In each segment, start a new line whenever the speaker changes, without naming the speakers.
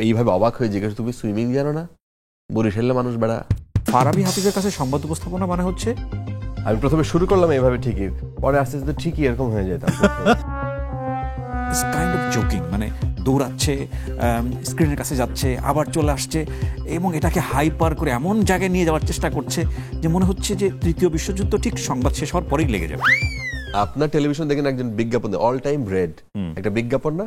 এইভাবে অবাক হয়ে জিজ্ঞেস, তুমি সুইমিং জানো না? বরিশালের মানুষ বেড়া।
ফারাবী হাফিজের কাছে সংবাদ উপস্থাপনা মানে হচ্ছে,
আমি প্রথমে শুরু করলাম এইভাবে ঠিকই, পরে আস্তে আস্তে ঠিকই এরকম হয়ে যেতাম।
কাইন্ড অফ জোকিং, মানে দৌড়াচ্ছে, স্ক্রিনের কাছে যাচ্ছে, আবার চলে আসছে এবং এটাকে হাইপার করে এমন জায়গায় নিয়ে যাওয়ার চেষ্টা করছে যে মনে হচ্ছে যে তৃতীয় বিশ্বযুদ্ধ ঠিক সংবাদ শেষ হওয়ার পরেই লেগে যাবে।
আপনার টেলিভিশন দেখেন একজন বিজ্ঞাপন দেয়, অল টাইম রেড, একটা বিজ্ঞাপন না?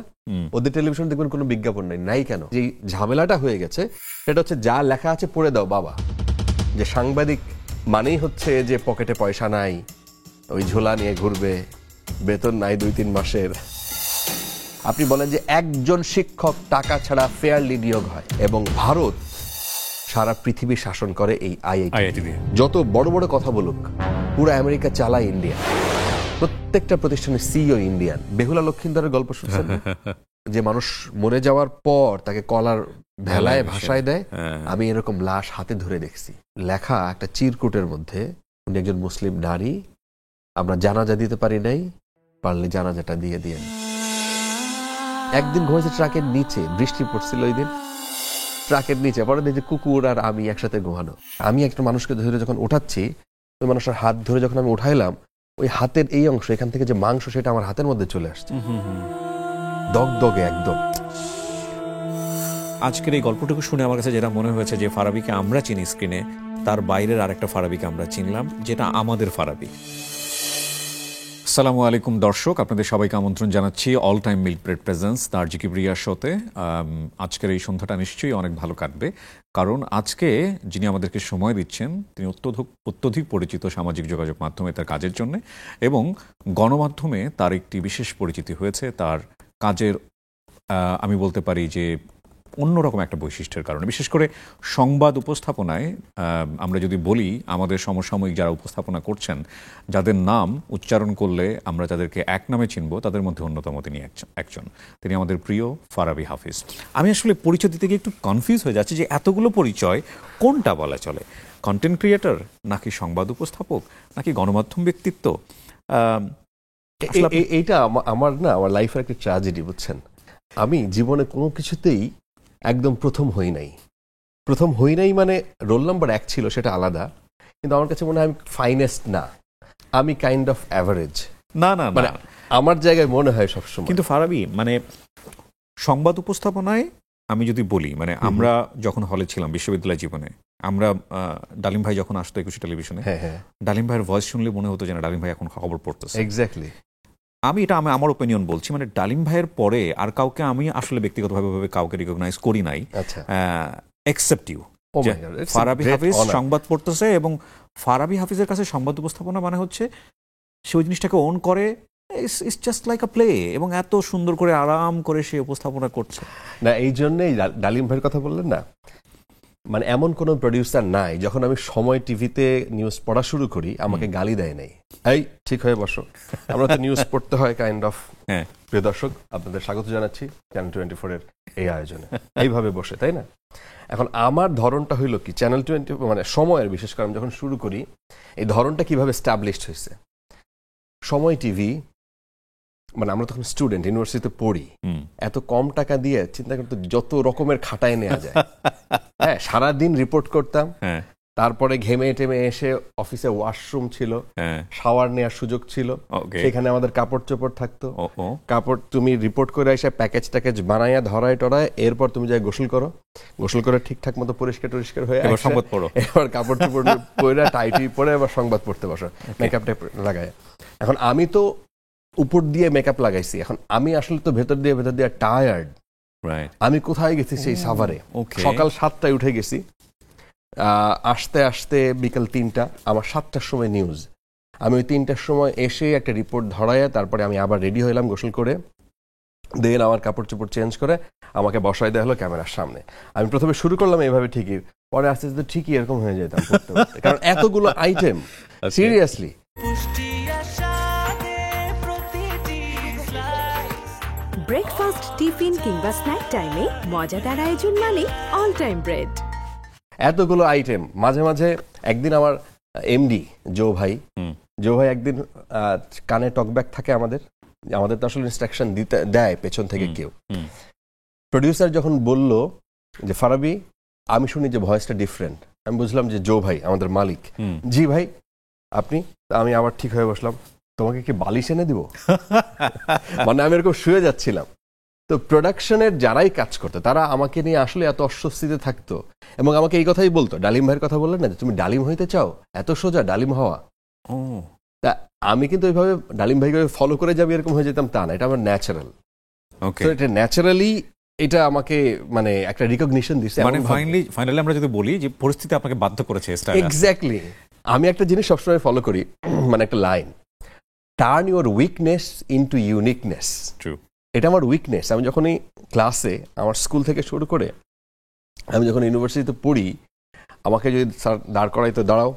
ওদের টেলিভিশন দেখবেন কোনো বিজ্ঞাপন নাই। নাই কেন? যে ঝামেলাটা হয়ে গেছে সেটা হচ্ছে যা লেখা আছে পড়ে দাও বাবা। যে সাংবাদিক মানেই হচ্ছে যে পকেটে পয়সা নাই, ওই ঝোলা নিয়ে ঘুরবে, বেতন নাই 2-3 মাসের। আপনি বলেন যে একজন শিক্ষক টাকা ছাড়া ফেয়ারলি নিয়োগ হয়, এবং ভারত সারা পৃথিবী শাসন করে এই আইআইটি দিয়ে। যত বড় বড় কথা বলুক, পুরো আমেরিকা চালায় ইন্ডিয়া, প্রত্যেকটা প্রতিষ্ঠানের সিইও ইন্ডিয়ান। বেহুলা লক্ষিন্দরের গল্প শুনছেন? যে মানুষ মরে যাওয়ার পর তাকে কলার ভেলায় ভাসায় দেয়। আমি এরকম লাশ হাতে ধরে দেখছি, লেখা একটা চিরকুটের মধ্যে, উনি একজন মুসলিম নারী, আমরা জানাজা দিতে পারি নাই, পারলে জানাজাটা দিয়ে দিয়েন। একদিন ঘুমাইছে ট্রাকের নিচে, বৃষ্টি পড়ছিল ওই দিন, ট্রাকের নিচে। পরে দেখছি কুকুর আর আমি একসাথে ঘুমানো। আমি একটা মানুষকে ধরে যখন উঠাচ্ছি, ওই মানুষের হাত ধরে যখন আমি উঠাইলাম, ওই হাতের এই অংশ, এখান থেকে যে মাংস, সেটা আমার হাতের মধ্যে চলে আসছে, দগদগে একদম।
আজকের এই গল্পটুকু শুনে আমার কাছে যেটা মনে হয়েছে যে ফারাবীকে আমরা চিনি স্ক্রিনে, তার বাইরের আরেকটা ফারাবীকে আমরা চিনলাম, যেটা আমাদের ফারাবী। আসসালামু আলাইকুম দর্শক, আপনাদের সবাইকে আমন্ত্রণ জানাচ্ছি all time milk bread presence তার জিকি প্রিয়া শোতে। আজকের এই সন্ধ্যাটা নিশ্চয়ই অনেক ভালো কাটবে, কারণ আজকে যিনি আমাদেরকে সময় দিচ্ছেন তিনি অত্যধিক পরিচিত সামাজিক যোগাযোগ মাধ্যমে তার কাজের জন্য, এবং গণমাধ্যমে তার একটি বিশেষ পরিচিতি হয়েছে তার কাজের, আমি বলতে পারি যে অন্যরকম একটা বৈশিষ্ট্যের কারণে। বিশেষ করে সংবাদ উপস্থাপনায় আমরা যদি বলি, আমাদের সমসাময়িক যারা উপস্থাপনা করছেন, যাদের নাম উচ্চারণ করলে আমরা যাদেরকে এক নামে চিনব, তাদের মধ্যে অন্যতম তিনি একজন। তিনি আমাদের প্রিয় ফারাবী হাফিজ। আমি আসলে পরিচয় দিতে গিয়ে একটু কনফিউজ হয়ে যাচ্ছি যে এতগুলো পরিচয় কোনটা বলা চলে, কন্টেন্ট ক্রিয়েটর নাকি সংবাদ উপস্থাপক নাকি গণমাধ্যম ব্যক্তিত্ব?
এইটা আমার লাইফের একটা ট্র্যাজেডি, বুঝছেন? আমি জীবনে কোনো কিছুতেই একদম প্রথম হই নাই, মানে রোল নাম্বার 1 ছিল, সেটা আলাদা, কিন্তু আমার কাছে মনে হয় আমি ফাইনেস্ট না, আমি কাইন্ড অফ অ্যাভারেজ।
না,
মানে আমার জায়গায় মনে হয় সবসময়।
কিন্তু ফারাবী, মানে সংবাদ উপস্থাপনায় আমি যদি বলি, মানে আমরা যখন হলে ছিলাম বিশ্ববিদ্যালয় জীবনে, আমরা ডালিম ভাই যখন আসতো একুশে টেলিভিশনে, ডালিম ভাইয়ের ভয়েস শুনলে মনে হতো যে না, ডালিম ভাই এখন খবর পড়তেছে।
এক্স্যাক্টলি।
আমি আমার ওপিনিয়ন বলছি, মানে ডালিম ভাইয়ের পরে আর কাউকে আমি আসলে ব্যক্তিগতভাবে কাউকে রিকগনাইজ করি নাই, এক্সেপ্ট ইউ। ফারাবী হাফিজ সংবাদ পড়তেছে, এবং ফারাবী হাফিজের কাছে সংবাদ উপস্থাপনা মানে হচ্ছে সে ওই জিনিসটাকে ওন করে, it's just like a play, এবং এত সুন্দর করে আরাম করে সে উপস্থাপনা করছে।
না, এই জন্যই ডালিম ভাইয়ের কথা বললেন না, মানে এমন কোনো প্রডিউসার নাই, যখন আমি সময় টিভিতে নিউজ পড়া শুরু করি আমাকে গালি দেয় নাই, এই ঠিক হয়ে বসো। আমরা তো নিউজ পড়তে হয় কাইন্ড অফ। প্রিয় দর্শক, আপনাদের স্বাগত জানাচ্ছি চ্যানেল 24 এর এই আয়োজনে, এইভাবে বসে, তাই না? এখন আমার ধরনটা হইল কি, চ্যানেল 20 মানে সময়ের, বিশেষ করে আমি যখন শুরু করি, এই ধরনটা কিভাবে স্টাবলিশড হয়েছে। সময় টিভি, মানে আমরা তখন স্টুডেন্ট, ইউনিভার্সিটিতে পড়ি, এত কম টাকা দিয়ে চিন্তা করতে যত রকমের খাটায় নেওয়া যায়। হ্যাঁ, সারাদিন রিপোর্ট করতাম, তারপরে ঘেমে টেমে এসে অফিসে ওয়াশরুম ছিল, শাওয়ার নেওয়ার সুযোগ ছিল, সেখানে আমাদের কাপড় চোপড় থাকতো, কাপড় তুমি রিপোর্ট করে এসে প্যাকেজ বানাইয়া ধরায় টরায়, এরপর তুমি যাই গোসল করে ঠিকঠাক মতো পরিষ্কার হয়ে সংবাদ পড়ো, এবার কাপড় চোপড় পরে টাইটি পরে এবার সংবাদ পড়তে বসো, মেকআপ লাগায়। এখন আমি তো উপর দিয়ে মেকআপ লাগাইছি, এখন আমি আসলে তো ভেতর দিয়ে টায়ার্ড। আমি কোথায় গেছি সেই সাভারে, সকাল 7টায় উঠে গেছি, আসতে আসতে বিকাল 3টা, আমার 7টার সময় নিউজ। আমি ওই 3টার সময় এসে একটা রিপোর্ট ধরাইয়া তারপরে আমি আবার রেডি হইলাম গোসল করে, দেন আমার কাপড় চোপড় চেঞ্জ করে আমাকে বসাই দেওয়া হলো ক্যামেরার সামনে। আমি প্রথমে শুরু করলাম এইভাবে ঠিকই, পরে আস্তে আস্তে ঠিকই এরকম হয়ে যেতাম, কারণ এতগুলো আইটেম, সিরিয়াসলি।
ব্রেকফাস্ট, টিফিন কিংবা স্ন্যাক টাইমে মজাদার আয়োজন মানে অল টাইম ব্রেড।
এতগুলো আইটেম, মাঝে মাঝে একদিন আমার এমডি জো ভাই একদিন কানে টকব্যাক থাকে, আমাদের তো আসলে ইনস্ট্রাকশন দিতে দেয় পেছন থেকে কেউ, প্রডিউসার যখন বলল যে ফারাবি আমি শুনি যে ভয়েসটা ডিফারেন্ট, আমি বুঝলাম যে জো ভাই আমাদের মালিক। জি ভাই আপনি? আমি আবার ঠিক হয়ে বসলাম, তোমাকে কি বালিশ এনে দিব? মানে আমি এরকম শুয়ে যাচ্ছিলাম। তো প্রোডাকশনের যারাই কাজ করতো তারা আমাকে নিয়ে আসলে এত অস্বস্তিতে থাকতো এবং আমাকে এই কথাই বলতো, ডালিম ভাইয়ের কথা বললেন না, তুমি ডালিম হইতে চাও, এত সোজা ডালিম হওয়া। তা আমি কিন্তু ওইভাবে ডালিম ভাইকে ফলো করে যাবি এরকম হয়ে যেতাম তা না, এটা আমার ন্যাচারাল। তো এটা ন্যাচারালি এটা আমাকে মানে একটা রিকগনিশন দিচ্ছে।
মানে ফাইনালি আমরা যদি বলি যে পরিস্থিতি আপনাকে বাধ্য করেছে।
এক্স্যাক্টলি। আমি একটা জিনিস সবসময় ফলো করি, মানে একটা line, turn your weakness into uniqueness. এটা আমার উইকনেস। আমি যখনই ক্লাসে, আমার স্কুল থেকে শুরু করে আমি যখন ইউনিভার্সিটিতে পড়ি, আমাকে যদি স্যার দাঁড় করাইতো, দাঁড়াও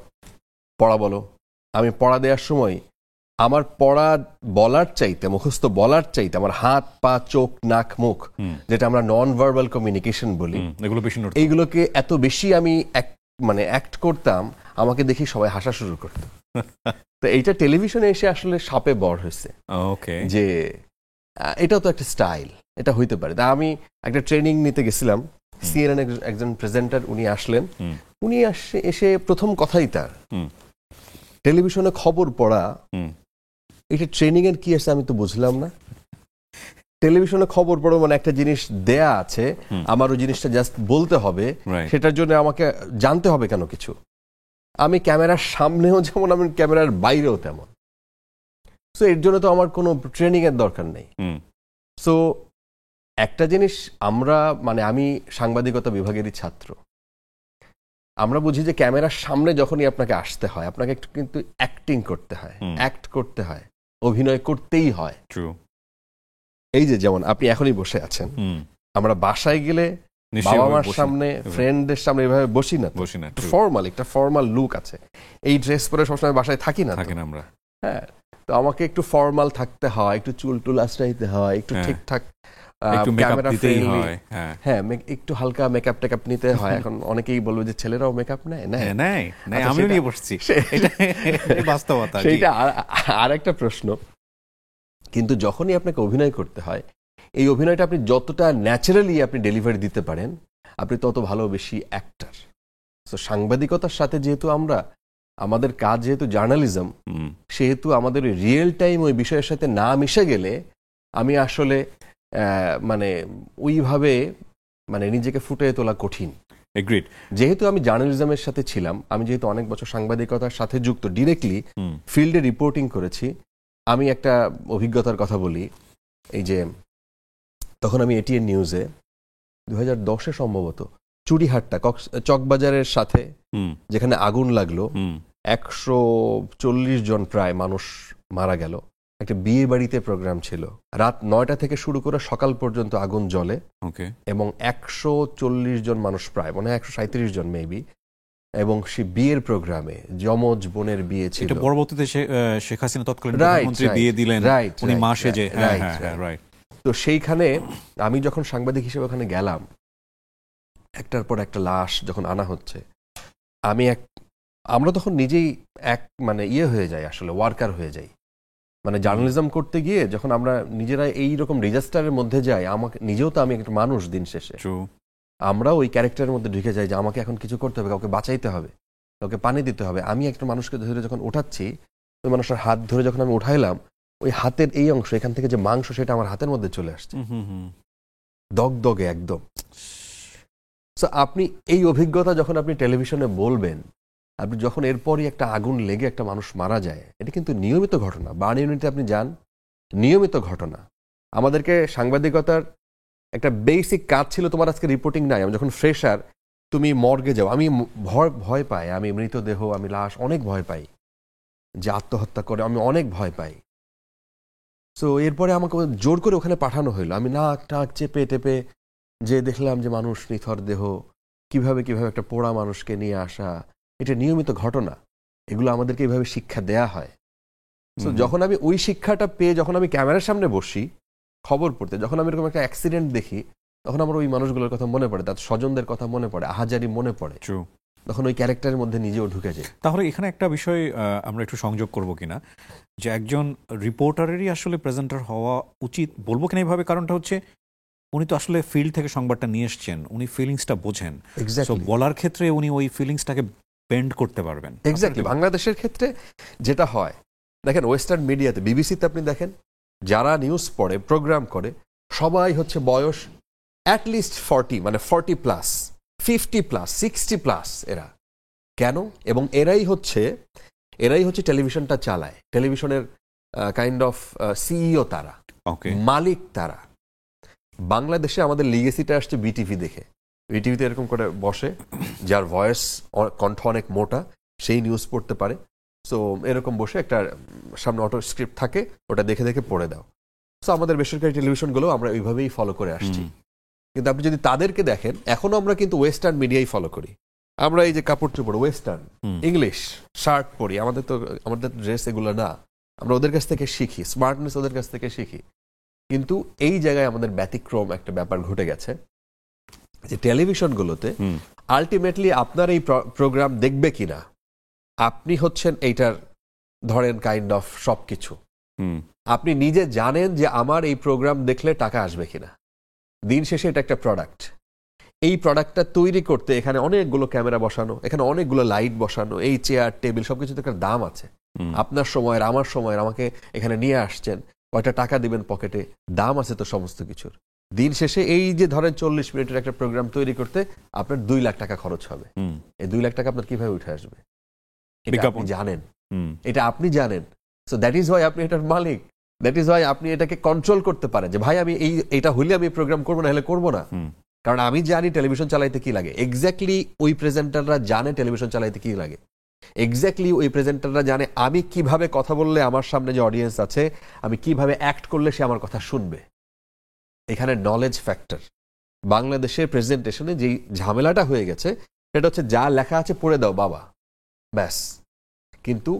পড়া বলো, আমি পড়া দেওয়ার সময় আমার পড়া বলার চাইতে, মুখস্থ বলার চাইতে আমার হাত পা চোখ নাক মুখ, যেটা আমরা নন ভার্বাল কমিউনিকেশন বলি, এইগুলোকে এত বেশি আমি মানে অ্যাক্ট করতাম, আমাকে দেখি সবাই হাসা শুরু করতো। তো এইটা টেলিভিশনে এসে আসলে সাপে বর হয়েছে যে এটাও তো একটা স্টাইল, এটা হইতে পারে। তা আমি একটা ট্রেনিং নিতে গেছিলাম, সিএনএন একজন প্রেজেন্টার উনি আসলেন, উনি এসে প্রথম কথাই তার টেলিভিশনে খবর পড়া, এটা ট্রেনিং এর কি আছে আমি তো বুঝলাম না। টেলিভিশনে খবর পড়ো মানে একটা জিনিস দেয়া আছে, আমার ওই জিনিসটা জাস্ট বলতে হবে, সেটার জন্য আমাকে জানতে হবে কেন কিছু। আমি ক্যামেরার সামনেও যেমন, আমি ক্যামেরার বাইরেও তেমন। সো এর জন্য তো আমার কোনো ট্রেনিং এর দরকার নেই। সো একটা জিনিস আমরা, মানে আমি সাংবাদিকতা বিভাগেরই ছাত্র, আমরা বুঝি যে ক্যামেরার সামনে যখনই আপনাকে আসতে হয়, আপনাকে একটু কিন্তু অ্যাক্টিং করতে হয়, অ্যাক্ট করতে হয়, অভিনয় করতেই হয়। এই যে যেমন আপনি এখনই বসে আছেন, আমরা বাসায় গেলে বাবা মার সামনে, ফ্রেন্ডদের সামনে এভাবে বসি না, ফর্মাল একটা ফর্মাল লুক আছে। এই ড্রেস পরে সবসময় বাসায় থাকি না আমরা। হ্যাঁ, তো আমাকে একটু ফর্মাল থাকতে হয়, একটু চুল টুল আঁচড়াইতে হয়, একটু ঠিকঠাক ক্যামেরা ফ্রেন্ডলি, হ্যাঁ একটু হালকা মেকআপ টেকআপ নিতে হয়। এখন অনেকেই বলবে যে ছেলেরাও মেকআপ নেয়,
আমিও নিয়ে বসছি, বাস্তবতা।
সেইটা আর একটা প্রশ্ন। কিন্তু যখনই আপনাকে অভিনয় করতে হয়, এই অভিনয়টা আপনি যতটা ন্যাচারালি আপনি ডেলিভারি দিতে পারেন, আপনি তত ভালো বেশি অ্যাক্টর। তো সাংবাদিকতার সাথে যেহেতু আমরা, আমাদের কাজ যেহেতু জার্নালিজম, সেহেতু আমাদের ওই রিয়েল টাইম ওই বিষয়ের সাথে না মিশে গেলে আমি আসলে মানে ওইভাবে মানে নিজেকে ফুটিয়ে তোলা কঠিন।
এগ্রিড।
যেহেতু আমি জার্নালিজমের সাথে ছিলাম, আমি যেহেতু অনেক বছর সাংবাদিকতার সাথে যুক্ত, ডিরেক্টলি ফিল্ডে রিপোর্টিং করেছি, আমি একটা অভিজ্ঞতার কথা বলি। এই যে তখন আমি এটিএন নিউজে 2010-এ সম্ভবত চুড়িহাটটা চকবাজারের সাথে যেখানে আগুন লাগলো, 140 জন প্রায় মানুষ মারা গেল, একটা বিয়ে বাড়িতে প্রোগ্রাম ছিল, রাত 9টা থেকে শুরু করে সকাল পর্যন্ত আগুন জ্বলে, এবং 140 জন মানুষ, প্রায় মনে হয় 137 জন মেবি, এবং সে বিয়ের প্রোগ্রামে যমজ বোনের বিয়ে ছিল।
পরবর্তীতে শেখ হাসিনা তৎকালীন প্রধানমন্ত্রী বিয়ে দিলেন, উনি মা সেজে।
তো সেইখানে আমি যখন সাংবাদিক হিসেবে ওখানে গেলাম, একটার পর একটা লাশ যখন আনা হচ্ছে, আমরা তখন নিজেই মানে হয়ে যাই, আসলে ওয়ার্কার হয়ে যাই। মানে জার্নালিজম করতে গিয়ে যখন আমরা নিজেরা এইরকম ডিজাস্টারের মধ্যে যাই, আমাকে নিজেও তো আমি একটা মানুষ, দিন শেষে আমরা ওই ক্যারেক্টারের মধ্যে ঢুকে যাই যে আমাকে এখন কিছু করতে হবে, কাউকে বাঁচাইতে হবে, কাউকে পানি দিতে হবে। আমি একটা মানুষকে ধরে যখন উঠাচ্ছি, ওই মানুষের হাত ধরে যখন আমি উঠাইলাম, ওই হাতের এই অংশ, এখান থেকে যে মাংস, সেটা আমার হাতের মধ্যে চলে আসছে, দগদগে একদম। সো আপনি এই অভিজ্ঞতা যখন আপনি টেলিভিশনে বলবেন, আপনি যখন এরপরই একটা আগুন লেগে একটা মানুষ মারা যায়, এটা কিন্তু নিয়মিত ঘটনা। বার্ন ইউনিটে আপনি যান, নিয়মিত ঘটনা। আমাদেরকে সাংবাদিকতার একটা বেসিক কাজ ছিল, তোমার আজকে রিপোর্টিং নাই, আমি যখন ফ্রেশার, তুমি মর্গে যাও, আমি ভয় পাই, আমি মৃতদেহ, আমি লাশ অনেক ভয় পাই, যে আত্মহত্যা করে আমি অনেক ভয় পাই। সো এরপরে আমাকে জোর করে ওখানে পাঠানো হইলো, আমি নাক টাক চেপে টেপে যে দেখলাম যে মানুষ, নিথর দেহ, কিভাবে একটা পোড়া মানুষকে নিয়ে আসা, এটা নিয়মিত ঘটনা। এগুলো আমাদেরকে এইভাবে শিক্ষা দেয়া হয়। তো যখন আমি ওই শিক্ষাটা পেয়ে যখন আমি ক্যামেরার সামনে বসি খবর পড়তে, যখন আমি এরকম একটা অ্যাক্সিডেন্ট দেখি, তখন আমার ওই মানুষগুলোর কথা মনে পড়ে, তার স্বজনদের কথা মনে পড়ে, আহাজারি মনে পড়ে, তখন ওই ক্যারেক্টারের মধ্যে নিজেও ঢুকে যায়।
তাহলে এখানে একটা বিষয় আমরা একটু সংযোগ করব কিনা, যে একজন রিপোর্টারেরই আসলে প্রেজেন্টার হওয়া উচিত, বলবো কিনা এইভাবে, কারণটা হচ্ছে উনি তো আসলে ফিল্ড থেকে সংবাদটা নিয়ে এসছেন, উনি ফিলিংসটা বোঝেন।
Exactly.
So, বলার ক্ষেত্রে উনি ওই ফিলিংসটাকে বেন্ড করতে পারবেন।
এক্স্যাক্টলি। বাংলাদেশের ক্ষেত্রে যেটা হয়, দেখেন ওয়েস্টার্ন মিডিয়াতে, বিবিসিতে আপনি দেখেন, যারা নিউজ পড়ে, প্রোগ্রাম করে, সবাই হচ্ছে বয়স অ্যাটলিস্ট 40, মানে 40+, 50+, 60+, এরা কেন? এবং এরাই হচ্ছে টেলিভিশনটা চালায়, টেলিভিশনের কাইন্ড অফ সিইও তারা,
ওকে,
মালিক তারা। বাংলাদেশে আমাদের লিগেসিটা আসছে বিটিভি দেখে। বিটিভিতে এরকম করে বসে, যার ভয়েস কণ্ঠ অনেক মোটা, সেই নিউজ পড়তে পারে। সো এরকম বসে একটা সামনে অটো স্ক্রিপ্ট থাকে, ওটা দেখে দেখে পড়ে দাও। সো আমাদের বেসরকারি টেলিভিশনগুলো আমরা ওইভাবেই ফলো করে আসছি। কিন্তু আপনি যদি তাদেরকে দেখেন, এখনো আমরা কিন্তু ওয়েস্টার্ন মিডিয়াই ফলো করি। আমরা এই যে কাপড় চোপড় ওয়েস্টার্ন, ইংলিশ শার্ট পরি, আমাদের ড্রেস এগুলো না, আমরা ওদের কাছ থেকে শিখি, স্মার্টনেস ওদের কাছ থেকে শিখি। কিন্তু এই জায়গায় আমাদের ব্যতিক্রম একটা ব্যাপার ঘটে গেছে, যে টেলিভিশনগুলোতে আলটিমেটলি আপনার এই প্রোগ্রাম দেখবে কিনা, আপনি হচ্ছেন এইটার ধরেন কাইন্ড অফ সবকিছু। আপনি নিজে জানেন যে আমার এই প্রোগ্রাম দেখলে টাকা আসবে কিনা। দিন শেষে এটা একটা প্রোডাক্ট। এই প্রোডাক্টটা তৈরি করতে এখানে অনেকগুলো ক্যামেরা বসানো, এখানে অনেকগুলো লাইট বসানো, এই চেয়ার টেবিল সবকিছুতে একটা দাম আছে। আপনার সময়ের, আমার সময়ের, আমাকে এখানে নিয়ে আসছেন, কয়টা টাকা দিবেন পকেটে, দাম আছে তো সমস্ত কিছুর। দিন শেষে এই যে ধরেন 40 মিনিটের একটা প্রোগ্রাম তৈরি করতে আপনার 2 লাখ টাকা খরচ হবে। এই 2 লাখ টাকা আপনার কিভাবে উঠে আসবে? এটা আপনি জানেন, এটা আপনি জানেন। সো দ্যাট ইজ ওয়াই আপনি এটার মালিক, দ্যাট ইজ ওয়াই আপনি এটাকে কন্ট্রোল করতে পারেন, যে ভাই আমি এটা হইলে আমি প্রোগ্রাম করবো, না হলে করবো না। কারণ আমি জানি টেলিভিশন চালাইতে কি লাগে। এক্স্যাক্টলি ওই প্রেজেন্টাররা জানে টেলিভিশন চালাইতে কি লাগে। এক্স্যাক্টলি ওই প্রেজেন্টাররা জানে আমি কিভাবে কথা বললে আমার সামনে যে অডিয়েন্স আছে, আমি কিভাবে অ্যাক্ট করলে সে আমার কথা শুনবে। এখানে নলেজ ফ্যাক্টর। বাংলাদেশের প্রেজেন্টেশনে যেই ঝামেলাটা হয়ে গেছে, সেটা হচ্ছে যা লেখা আছে পড়ে দাও বাবা, ব্যাস। কিন্তু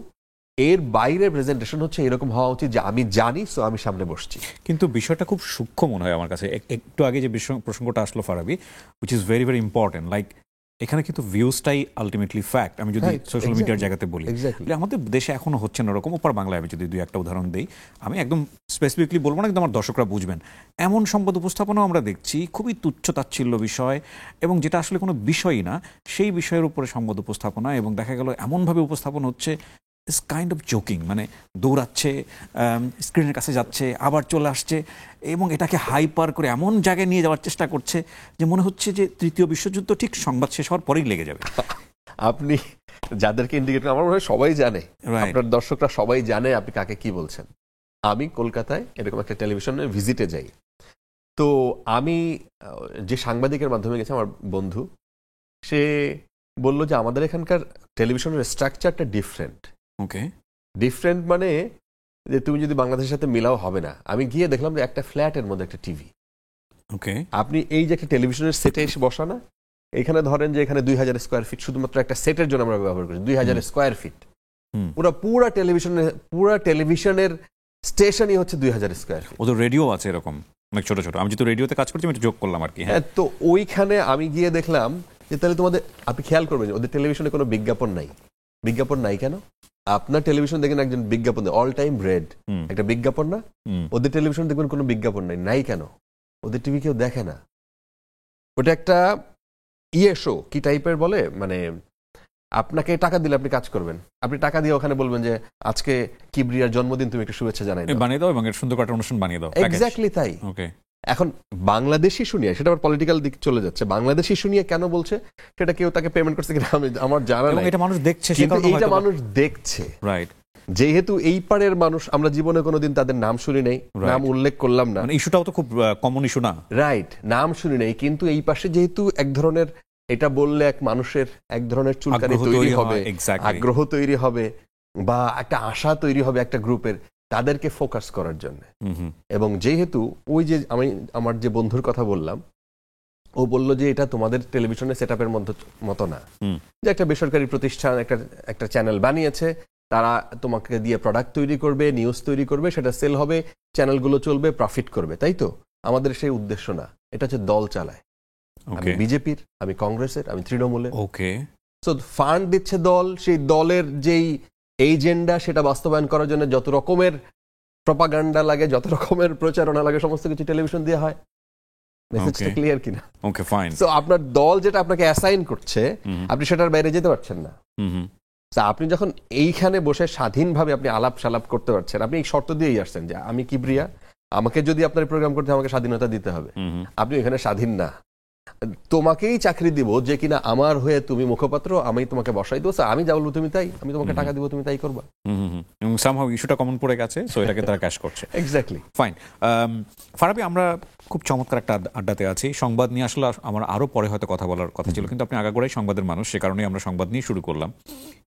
এর বাইরে প্রেজেন্টেশন হচ্ছে এরকম হওয়া উচিত যে আমি জানি, সো আমি সামনে বসছি।
কিন্তু বিষয়টা খুব সূক্ষ্ম মনে হয় আমার কাছে। একটু আগে যে প্রসঙ্গটা আসলো Farabi, which is very very important. Like এখানে কিন্তু ভিউজটাই আলটিমেটলি ফ্যাক্ট। আমি যদি সোশ্যাল মিডিয়ার জায়গাতে বলি, আমাদের দেশে এখনো হচ্ছে না ওরকম। ওপর বাংলায় আমি যদি 2-1টা উদাহরণ দিই, আমি একদম স্পেসিফিকলি বলবো না, কিন্তু আমার দর্শকরা বুঝবেন। এমন সংবাদ উপস্থাপনাও আমরা দেখছি, খুবই তুচ্ছ-তাচ্ছিল্য বিষয়, এবং যেটা আসলে কোনো বিষয়ই না, সেই বিষয়ের উপরে সংবাদ উপস্থাপনা, এবং দেখা গেল এমনভাবে উপস্থাপন হচ্ছে ইস কাইন্ড অফ জোকিং, মানে দৌড়াচ্ছে, স্ক্রিনের কাছে যাচ্ছে, আবার চলে আসছে, এবং এটাকে হাইপার করে এমন জায়গায় নিয়ে যাওয়ার চেষ্টা করছে যে মনে হচ্ছে যে তৃতীয় বিশ্বযুদ্ধ ঠিক সংবাদ শেষ হওয়ার পরেই লেগে যাবে।
আপনি যাদেরকে ইন্ডিকেট, আমার মনে হয় সবাই জানে, আপনার দর্শকরা সবাই জানে আপনি কাকে কি বলছেন। আমি কলকাতায় এরকম একটা টেলিভিশনের ভিজিটে যাই, তো আমি যে সাংবাদিকের মাধ্যমে গেছে আমার বন্ধু, সে বলল যে আমাদের এখানকার টেলিভিশনের স্ট্রাকচারটা ডিফারেন্ট।
ওকে,
ডিফারেন্ট মানে যে তুমি যদি বাংলাদেশের সাথে মিলাও হবে না। আমি গিয়ে দেখলাম যে একটা ফ্ল্যাটের মধ্যে একটা টিভি।
ওকে,
আপনি এই যে একটা টেলিভিশনের সেটে এসে বসা না, এখানে ধরেন যে এখানে 2000 স্কোয়ার ফিট শুধুমাত্র একটা সেটের জন্য আমরা ব্যবহার করি, 2000 স্কোয়ার ফিট। পুরা টেলিভিশনের স্টেশনই হচ্ছে 2000 স্কোয়ার ফিট।
ওদের রেডিও আছে এরকম অনেক ছোট ছোট। আমি যেহেতু রেডিওতে কাজ করছি, আমি একটু যোগ করলাম আর কি।
হ্যাঁ, তো ওইখানে আমি গিয়ে দেখলাম যে তাহলে তোমাদের, আপনি খেয়াল করবেন ওদের টেলিভিশনে কোনো বিজ্ঞাপন নাই। বিজ্ঞাপন নাই কেন? আপনার টেলিভিশন দেখেন একজন বিজ্ঞাপন দেয়, অল টাইম রেড, একটা বিজ্ঞাপন না? ওদের টেলিভিশন দেখবেন কোনো বিজ্ঞাপন নাই। নাই কেন? ওদের টিভি কেউ দেখে না। ওটা একটা শো, কি টাইপের বলে, মানে আপনাকে টাকা দিলে আপনি কাজ করবেন, আপনি টাকা দিয়ে ওখানে বলবেন যে আজকে কিবরিয়ার জন্মদিন, তুমি একটু শুভেচ্ছা জানাই দাও,
বানিয়ে দাও, এবং এর সুন্দর একটা অনুষ্ঠান বানিয়ে দাও।
এক্স্যাক্টলি তাই।
ওকে,
এখন বাংলাদেশি শুনিয়ে, সেটা আবার পলিটিক্যাল দিক চলে যাচ্ছে, বাংলাদেশি শুনিয়ে কেন বলছে সেটা কেউ তাকে পেমেন্ট করছে কিনা আমার জানা নাই।
এটা মানুষ দেখছে,
এইটা মানুষ দেখছে,
রাইট।
যেহেতু এই পারের মানুষ, আমরা জীবনে কোনোদিন তাদের নাম শুনি নাই, নাম উল্লেখ করলাম না,
ইস্যুটাও তো খুব কমন ইস্যু না, রাইট,
নাম শুনি নাই। কিন্তু এই পাশে যেহেতু এক ধরনের, এটা বললে এক মানুষের এক ধরনের চুলকানি তৈরি হবে, আগ্রহ তৈরি হবে, বা একটা আশা তৈরি হবে একটা গ্রুপের, তাদেরকে ফোকাস করার জন্য। এবং যেহেতু ওই যে আমি আমার যে বন্ধুর কথা বললাম, ও বলল যে এটা তোমাদের টেলিভিশনের সেট আপের মতো না, যে একটা বেসরকারি প্রতিষ্ঠান একটা চ্যানেল বানিয়েছে, তারা তোমাকে দিয়ে প্রোডাক্ট তৈরি করবে, নিউজ তৈরি করবে, সেটা সেল হবে, চ্যানেলগুলো চলবে, প্রফিট করবে, তাই তো? আমাদের সেই উদ্দেশ্য না, এটা হচ্ছে দল চালায়। আমি বিজেপির, আমি কংগ্রেসের, আমি তৃণমূলের।
ওকে,
সো ফান্ড দিচ্ছে দল, সেই দলের যেই এজেন্ডা সেটা বাস্তবায়ন করার জন্য যত রকমের প্রপাগান্ডা লাগে, যত রকমের প্রচারণা লাগে, সমস্ত কিছু টেলিভিশন দিয়ে হয়। মেসেজটা
Okay.
ক্লিয়ার কিনা?
Okay fine.
সো আপনার দল যেটা আপনাকে অ্যাসাইন করছে আপনি সেটার বাইরে যেতে পারছেন না। So, আপনি যখন এইখানে বসে স্বাধীনভাবে আপনি আলাপ সালাপ করতে পারছেন, আপনি এই শর্ত দিয়েই আসছেন যে আমি কিবরিয়া, আমাকে যদি আপনার প্রোগ্রাম করতে আমাকে স্বাধীনতা দিতে হবে। আপনি এখানে স্বাধীন না, তোমাকেই চাকরি দিব যে কিনা আমার হয়ে তুমি মুখপাত্র, আমি তোমাকে বসাই দেবো, আমি যা বলবো তুমি তাই, আমি তোমাকে টাকা দিব তুমি তাই করবা।
এবং সামহাউ ইস্যুটা কমন পড়ে গেছে, সো এটাকে তারা ক্যাশ করছে।
এক্স্যাক্টলি।
ফাইন। ফারাবি, আমরা খুব চমৎকার একটা আড্ডাতে আছি। সংবাদ নিয়ে আসলে আমার আরো পরে হয়তো কথা বলার কথা ছিল, কিন্তু আপনি আগাগোড়াই সংবাদের মানুষ, সে কারণেই আমরা সংবাদ নিয়ে শুরু করলাম।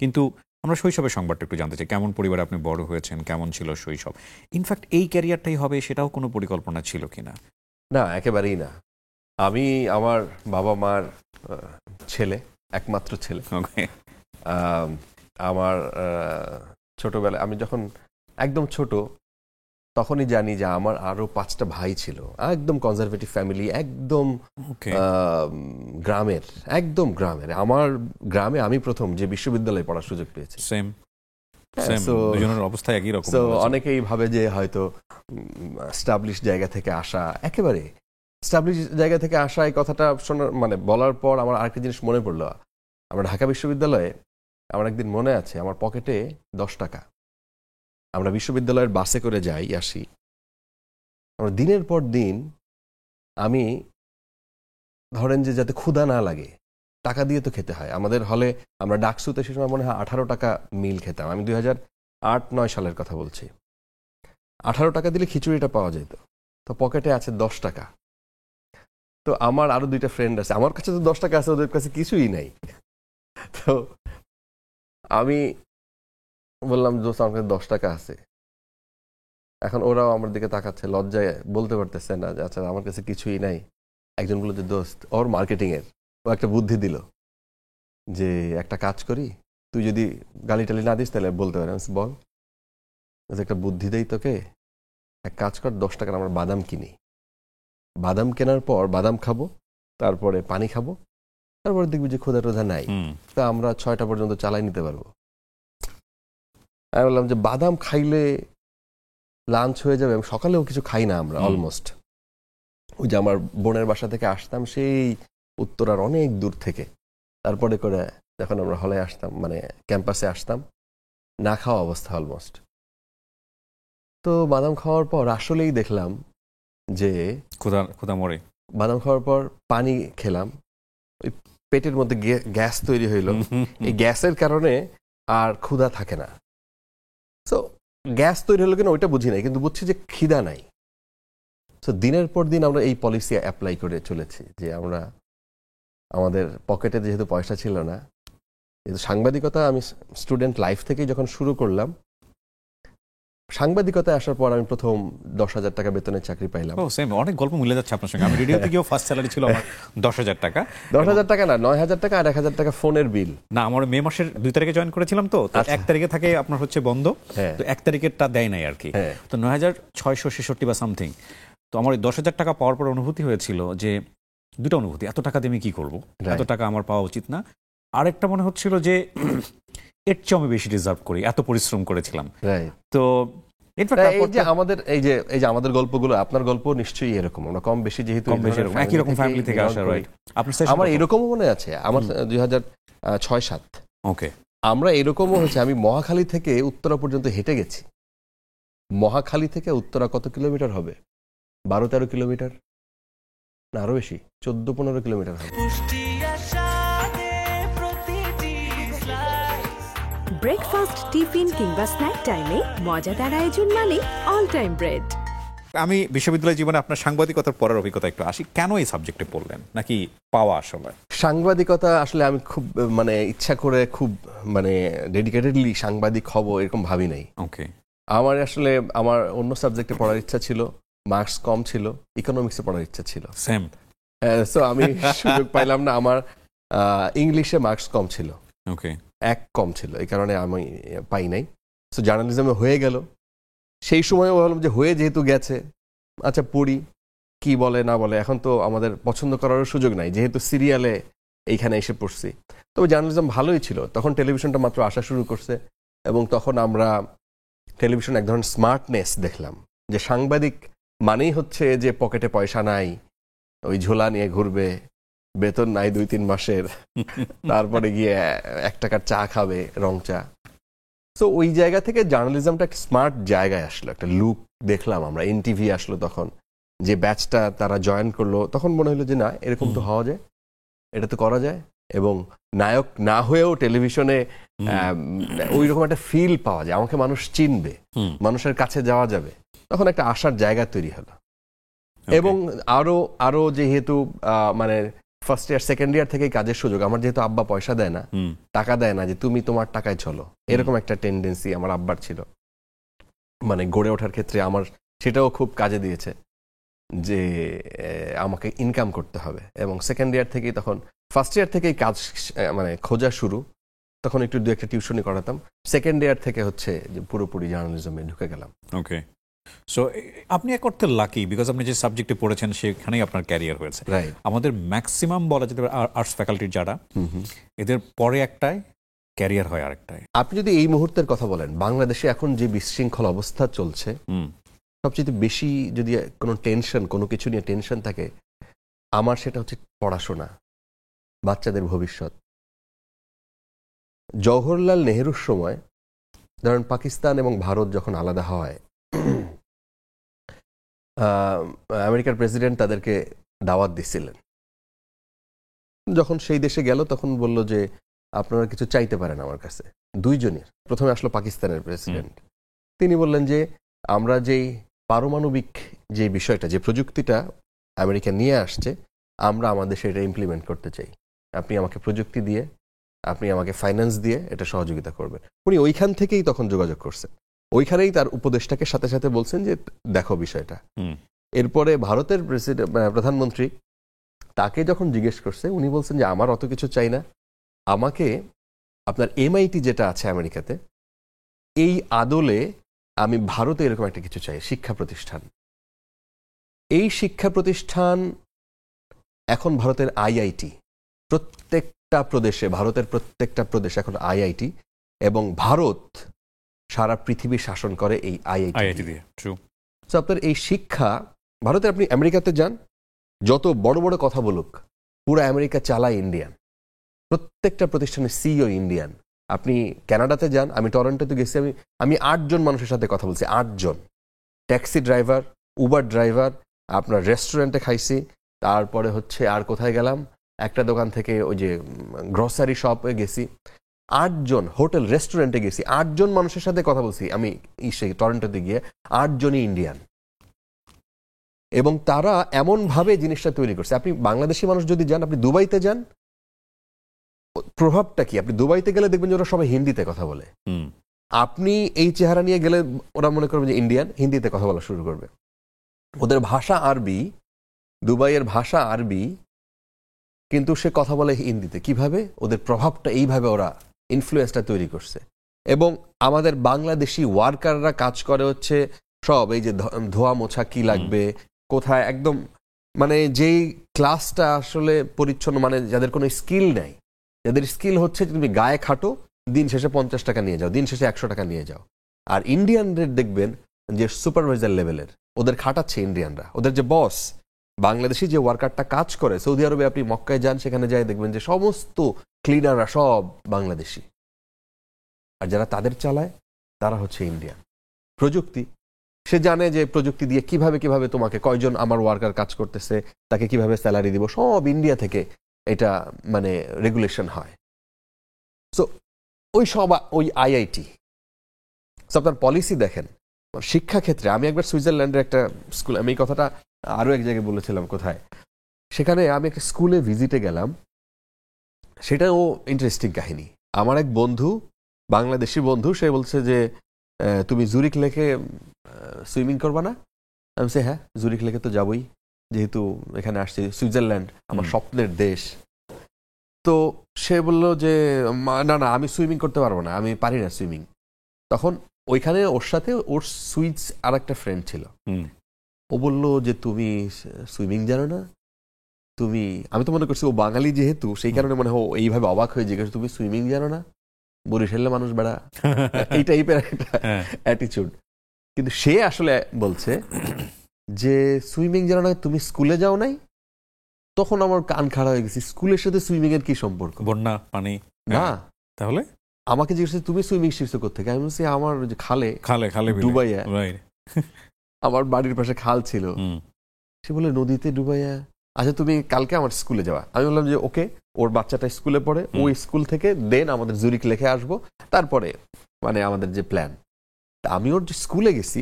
কিন্তু আমরা শৈশবের সংবাদটা একটু জানতে চাই, কেমন পরিবারে আপনি বড় হয়েছেন, কেমন ছিল শৈশব? ইনফ্যাক্ট এই ক্যারিয়ারটাই হবে সেটাও কোনো পরিকল্পনা ছিল কিনা?
না, একেবারেই না। আমি আমার বাবা মার ছেলে, একমাত্র ছেলে।
ওকে।
আমার ছোটবেলায় আমি যখন একদম ছোট তখনই জানি যে আমার আরো 5টা ভাই ছিল, একদম কনজারভেটিভ ফ্যামিলি, একদম গ্রামের, একদম গ্রামের। আমার গ্রামে আমি প্রথম যে বিশ্ববিদ্যালয়ে পড়ার সুযোগ পেয়েছি।
সেম দুজনের অবস্থা একই রকম।
অনেকেই ভাবে যে হয়তো স্টাবলিশ জায়গা থেকে আসা, একেবারে স্টাবলিশ জায়গা থেকে আসা, এই কথাটা শোনার মানে বলার পর আমার আরেকটা জিনিস মনে পড়লো। আমরা ঢাকা বিশ্ববিদ্যালয়ে, আমার একদিন মনে আছে আমার পকেটে 10 টাকা, আমরা বিশ্ববিদ্যালয়ের বাসে করে যাই আসি, আমরা দিনের পর দিন, আমি ধরেন যে যাতে ক্ষুধা না লাগে টাকা দিয়ে তো খেতে হয়। আমাদের হলে আমরা ডাকসুতে সে সময় মনে হয় 18 টাকা মিল খেতাম, আমি 2008-9 সালের কথা বলছি। 18 টাকা দিলে খিচুড়িটা পাওয়া যেত, তো পকেটে আছে 10 টাকা। তো আমার আরো 2টা ফ্রেন্ড আছে, আমার কাছে তো 10 টাকা আছে, ওদের কাছে কিছুই নাই। তো আমি বললাম দোস্ত আমার কাছে 10 টাকা আছে। এখন ওরাও আমার দিকে তাকাচ্ছে, লজ্জায় বলতে পারতেছে না যে আচ্ছা আমার কাছে কিছুই নাই। একজন বলল যে দোস্ত, ওর মার্কেটিং এর ও একটা বুদ্ধি দিল যে একটা কাজ করি, তুই যদি গালি টালি না দিস তাহলে বলতে পারি। বল। একটা বুদ্ধি দেই তোকে, এক কাজ কর, 10 টাকার আমরা বাদাম কিনি, বাদাম কেনার পর বাদাম খাবো, তারপরে পানি খাবো, তারপরে দেখবি যে ক্ষুধা টোধা নাই, তা আমরা 6টা পর্যন্ত চালাই নিতে পারবো। আমি বললাম যে বাদাম খাইলে লাঞ্চ হয়ে যাবে, সকালেও কিছু খাই না আমরা অলমোস্ট। ওই যে আমার বোনের বাসা থেকে আসতাম সেই উত্তরার অনেক দূর থেকে, তারপরে করে যখন আমরা হলে আসতাম, মানে ক্যাম্পাসে আসতাম, না খাওয়া অবস্থা অলমোস্ট। তো বাদাম খাওয়ার পর আসলেই দেখলাম যে
ক্ষুধা মরে।
বাদাম খাওয়ার পর পানি খেলাম, ওই পেটের মধ্যে গ্যাস তৈরি হইলো, এই গ্যাসের কারণে আর ক্ষুধা থাকে না। তো গ্যাস তৈরি হলো কিনা ওইটা বুঝি নাই, কিন্তু বুঝছি যে খিদা নাই। তো দিনের পর দিন আমরা এই পলিসি অ্যাপ্লাই করে চলেছি যে আমরা আমাদের পকেটে যেহেতু পয়সা ছিল না, যেহেতু সাংবাদিকতা আমি স্টুডেন্ট লাইফ থেকেই যখন শুরু করলাম, সাংবাদিকতায় আসার পর আমি প্রথম 10,000 টাকা বেতনের চাকরি পাইলাম।
অনেক গল্প মিলে যাচ্ছে আপনার সঙ্গে। আমি রেডিওতে গিয়েও ফার্স্ট স্যালারি ছিল আমার 10,000 টাকা।
10,000 টাকা না, 9,000 টাকা আর 1,000 টাকা ফোনের বিল।
না, আমার মে মাসের 2 তারিখে জয়েন করেছিলাম, তো 1 তারিখে থাকে আপনার হচ্ছে বন্ধ, তো 1 তারিখেরটা দেয় নাই আর কি। তো 9,666 বা সামথিং। তো আমার 10,000 টাকা পাওয়ার পর অনুভূতি হয়েছিল যে, 2টা অনুভূতি, এত টাকা দিয়ে আমি কি করবো, এত টাকা আমার পাওয়া উচিত না। আরেকটা মনে হচ্ছিল যে এর চেয়ে আমি বেশি ডিজার্ভ করি, এত পরিশ্রম করেছিলাম। তো আমাদের গল্পগুলো, আপনার গল্প নিশ্চয়ই এরকম, আমরা কম বেশি যেহেতু একই রকম ফ্যামিলি থেকে আসা, রাইট? আমার এরকমও মনে আছে, আমার 2006-07 ওকে,
আমরা এরকমও হয়েছে, আমি মহাখালী থেকে উত্তরা পর্যন্ত হেঁটে গেছি। মহাখালী থেকে উত্তরা কত কিলোমিটার হবে? 12-13 কিলোমিটার, না আরো বেশি, 14-15 কিলোমিটার হবে।
ব্রেকফাস্ট, টিফিন কিংবা স্ন্যাক টাইমে মজাদার আয়োজন মানে অল টাইম ব্রেড।
আমি বিশ্ববিদ্যালয় জীবনে আপনার সাংবাদিকতার পড়ার অভিজ্ঞতা একটু আসি, কেন এই সাবজেক্টে পড়লেন, নাকি পাওয়া? আসলে
সাংবাদিকতা আসলে আমি খুব মানে ইচ্ছা করে খুব মানে ডেডিকেটেডলি সাংবাদিক হব এরকম ভাবি নাই।
ওকে,
আমার আসলে আমার অন্য সাবজেক্টে পড়ার ইচ্ছা ছিল, মার্কস কম ছিল, ইকোনমিক্সে পড়ার ইচ্ছা ছিল।
সেম।
সো আমি সুযোগ পাইলাম না, আমার ইংলিশে মার্কস কম ছিল,
ওকে,
1 কম ছিল, এই কারণে আমি পাই নাই। সো জার্নালিজমে হয়ে গেল, সেই সময়ও ভাবলাম যে হয়ে যেহেতু গেছে, আচ্ছা পড়ি, কি বলে না বলে, এখন তো আমাদের পছন্দ করারও সুযোগ নাই, যেহেতু সিরিয়ালে এইখানে এসে পড়ছি। তবে জার্নালিজম ভালোই ছিল, তখন টেলিভিশনটা মাত্র আসা শুরু করছে, এবং তখন আমরা টেলিভিশন এক ধরনের স্মার্টনেস দেখলাম, যে সাংবাদিক মানেই হচ্ছে যে পকেটে পয়সা নাই, ওই ঝোলা নিয়ে ঘুরবে, বেতন নাই 2-3 মাসের, তারপরে গিয়ে 1 টাকার চা খাবে, রং চা। তো ওই জায়গা থেকে জার্নালিজমটা একটা স্মার্ট জায়গায় আসলো, একটা লুক দেখলাম আমরা। এনটিভি আসলো তখন, যে ব্যাচটা তারা জয়েন করলো, তখন মনে হলো যে না, এরকম তো হওয়া যায়, এটা তো করা যায়, এবং নায়ক না হয়েও টেলিভিশনে ওই রকম একটা ফিল পাওয়া যায়, আমাকে মানুষ চিনবে, মানুষের কাছে যাওয়া যাবে, তখন একটা আশার জায়গা তৈরি হলো। এবং আরো যেহেতু মানে ফার্স্ট ইয়ার সেকেন্ড ইয়ার থেকেই কাজের সুযোগ, আমার যেহেতু আব্বা পয়সা দেয় না, টাকা দেয় না যে তুমি তোমার টাকায় চলো, এরকম একটা টেন্ডেন্সি আমার আব্বার ছিল, মানে গড়ে ওঠার ক্ষেত্রে আমার সেটাও খুব কাজে দিয়েছে যে আমাকে ইনকাম করতে হবে। এবং সেকেন্ড ইয়ার থেকেই, তখন ফার্স্ট ইয়ার থেকেই কাজ মানে খোঁজা শুরু, তখন একটু 2-1টা টিউশনি করাতাম। সেকেন্ড ইয়ার থেকে হচ্ছে যে পুরোপুরি জার্নালিজমে ঢুকে গেলাম।
ওকে, সো আপনি এক অর্থে লাকি, বিকজ আপনি যে সাবজেক্টে পড়েছেন সেখানেই আপনার ক্যারিয়ার হয়েছে। আমাদের ম্যাক্সিমাম বলা যেতে পারে আর্টস ফ্যাকাল্টির যারা, এদের পরে একটাই ক্যারিয়ার হয় আরেকটাই।
আপনি যদি এই মুহূর্তের কথা বলেন, বাংলাদেশে এখন যে বিশৃঙ্খল অবস্থা চলছে, সবচেয়ে বেশি যদি কোনো টেনশন, কোনো কিছু নিয়ে টেনশন থাকে, আমার সেটা হচ্ছে পড়াশোনা, বাচ্চাদের ভবিষ্যৎ। জওহরলাল নেহরুর সময় ধরেন পাকিস্তান এবং ভারত যখন আলাদা হয়, আমেরিকার প্রেসিডেন্ট তাদেরকে দাওয়াত দিছিলেন। যখন সেই দেশে গেল তখন বলল যে আপনারা কিছু চাইতে পারেন আমার কাছে। দুইজনের, প্রথমে আসলো পাকিস্তানের প্রেসিডেন্ট, তিনি বললেন যে আমরা যেই পারমাণবিক যে বিষয়টা, যে প্রযুক্তিটা আমেরিকা নিয়ে আসছে, আমরা আমাদের সেটা ইমপ্লিমেন্ট করতে চাই, আপনি আমাকে প্রযুক্তি দিয়ে, আপনি আমাকে ফাইন্যান্স দিয়ে এটা সহযোগিতা করবেন। উনি ওইখান থেকেই তখন যোগাযোগ করছেন, ওইখানেই তার উপদেষ্টাকে সাথে সাথে বলছেন যে দেখো বিষয়টা। এরপরে ভারতের প্রধানমন্ত্রী তাকে যখন জিজ্ঞেস করছে, উনি বলছেন যে আমার অত কিছু চাই না, আমাকে আপনার MIT যেটা আছে আমেরিকাতে, এই আদলে আমি ভারতে এরকম একটা কিছু চাই, শিক্ষা প্রতিষ্ঠান। এই শিক্ষা প্রতিষ্ঠান এখন ভারতের IIT, প্রত্যেকটা প্রদেশে, ভারতের প্রত্যেকটা প্রদেশে এখন IIT, এবং ভারত সারা পৃথিবী শাসন করে এই IIT দিয়ে। তো আপনার এই শিক্ষা, ভারতে আপনি আমেরিকাতে যান, যত বড় বড় কথা বলুক, পুরো আমেরিকা চালায় ইন্ডিয়ান, প্রত্যেকটা প্রতিষ্ঠানের CEO ইন্ডিয়ান। আপনি কানাডাতে যান, আমি টরন্টোতে গেছি, আমি 8 জন মানুষের সাথে কথা বলছি, 8 জন, ট্যাক্সি ড্রাইভার, উবার ড্রাইভার, আপনার রেস্টুরেন্টে খাইছি, তারপরে হচ্ছে আর কোথায় গেলাম, একটা দোকান থেকে ওই যে গ্রসারি শপে গেছি, 8 জন, হোটেল রেস্টুরেন্টে গেছি, 8 জন মানুষের সাথে কথা বলছি আমি সেই টরন্টোতে গিয়ে, 8 জনই ইন্ডিয়ান। এবং তারা এমন ভাবে জিনিসটা তৈরি করছে। আপনি বাংলাদেশি মানুষ যদি যান, আপনি দুবাইতে যান, প্রভাবটা কি, আপনি দুবাইতে গেলে দেখবেন যে ওরা সবাই হিন্দিতে কথা বলে। আপনি এই চেহারা নিয়ে গেলে ওরা মনে করবে যে ইন্ডিয়ান, হিন্দিতে কথা বলা শুরু করবে। ওদের ভাষা আরবি, দুবাইয়ের ভাষা আরবি, কিন্তু সে কথা বলে হিন্দিতে। কিভাবে? ওদের প্রভাবটা এইভাবে ওরা ইনফ্লুয়েন্সটা তৈরি করছে। এবং আমাদের বাংলাদেশি ওয়ার্কাররা কাজ করে হচ্ছে সব এই যে ধোয়া মোছা কি লাগবে, কোথায়, একদম মানে যেই ক্লাসটা আসলে পরিচ্ছন্ন, মানে যাদের কোনো স্কিল নাই, যাদের স্কিল হচ্ছে তুমি গায়ে খাটো, দিন শেষে 50 টাকা নিয়ে যাও, দিন শেষে 100 টাকা নিয়ে যাও। আর ইন্ডিয়ানদের দেখবেন যে সুপারভাইজার লেভেলের, ওদের খাটাচ্ছে ইন্ডিয়ানরা, ওদের যে বস। বাংলাদেশি যে ওয়ার্কারটা কাজ করে সৌদি আরবে, আপনি মক্কায় যান, সেখানে যাই দেখবেন যে সমস্ত ক্লিনাররা সব বাংলাদেশি, আর যারা তাদের চালায় তারা হচ্ছে ইন্ডিয়ান। প্রযুক্তি, সে জানে যে প্রযুক্তি দিয়ে কিভাবে কিভাবে তোমাকে, কয়জন আমার ওয়ার্কার কাজ করতেছে, তাকে কিভাবে স্যালারি দিব, সব ইন্ডিয়া থেকে এটা মানে রেগুলেশন হয়। সো ওই সব ওই IIT। আপনার পলিসি দেখেন শিক্ষা ক্ষেত্রে। আমি একবার সুইজারল্যান্ডের একটা স্কুল, আমি এই কথাটা আরো এক জায়গায় বলেছিলাম, কোথায়, সেখানে আমি একটা স্কুলে ভিজিটে গেলাম, সেটাও ইন্টারেস্টিং কাহিনী। আমার এক বন্ধু, বাংলাদেশি বন্ধু, সে বলছে যে তুমি জুরিক লেকে সুইমিং করবা না? আমি বলছি হ্যাঁ, জুরিক লেকে তো যাবই, যেহেতু এখানে আসছি, সুইজারল্যান্ড আমার স্বপ্নের দেশ। তো সে বলল যে না না, আমি সুইমিং করতে পারবো না, আমি পারি না সুইমিং। তখন ওইখানে ওর সাথে ওর সুইস আর একটা ফ্রেন্ড ছিল, ও বলল যে তুমি সুইমিং জানো না, তুমি, আমি তো মনে করছি ও বাঙালি যেহেতু, সেই কারণে মনে হয় এইভাবে অবাক হয়ে জিজ্ঞেস, তুমি সুইমিং জানো না, বরিশালের মানুষ বেড়া, এই টাইপের একটা অ্যাটিচিউড। কিন্তু সে আসলে বলছে যে সুইমিং জানো না, তুমি স্কুলে যাও নাই, তখন আমার কান খাড়া হয়ে গেছে, স্কুলের সাথে সুইমিং এর কি সম্পর্ক?
বন্যা পানি
না,
তাহলে
আমাকে জিজ্ঞেস করছে, তুমি সুইমিং শিখছো কোথেকে? আমি বলছি আমার যে খালে
বিলে।
ডুবাইয়া,
Right.
আমার বাড়ির পাশে খাল ছিল।
হুম।
সে বলে নদীতে ডুবাইয়া, আচ্ছা তুমি কালকে আমার স্কুলে যাওয়া। আমি বললাম যে ওকে, ওর বাচ্চাটা স্কুলে পড়ে, ওই স্কুল থেকে দেন আমাদের জুরিক লেখে আসবো, তারপরে মানে আমাদের যে প্ল্যান। আমি ওর যে স্কুলে গেছি,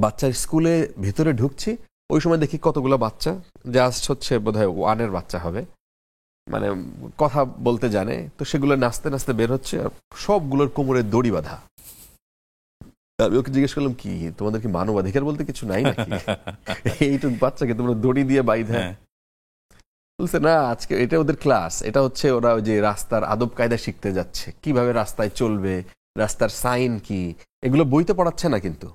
বাচ্চার স্কুলে ভেতরে ঢুকছি, ওই সময় দেখি কতগুলো বাচ্চা, জাস্ট হচ্ছে বোধহয় 1 বাচ্চা হবে, মানে কথা বলতে জানে, তো সেগুলো নাচতে নাচতে বের হচ্ছে, আর সবগুলোর কোমরে দড়ি বাঁধা। আমি ওকে জিজ্ঞেস করলাম, কি তোমাদের কি মানবাধিকার বলতে কিছু নাই নাকি? এইটুক বাচ্চাকে তোমরা দড়ি দিয়ে বাইধা? বলছে না, আজকে এটা ওদের ক্লাস, এটা হচ্ছে ওরা ওই যে রাস্তার আদব কায়দা শিখতে যাচ্ছে, কিভাবে রাস্তায় চলবে, রাস্তার সাইন কি, এগুলো বইতে পড়াচ্ছে না, কিন্তু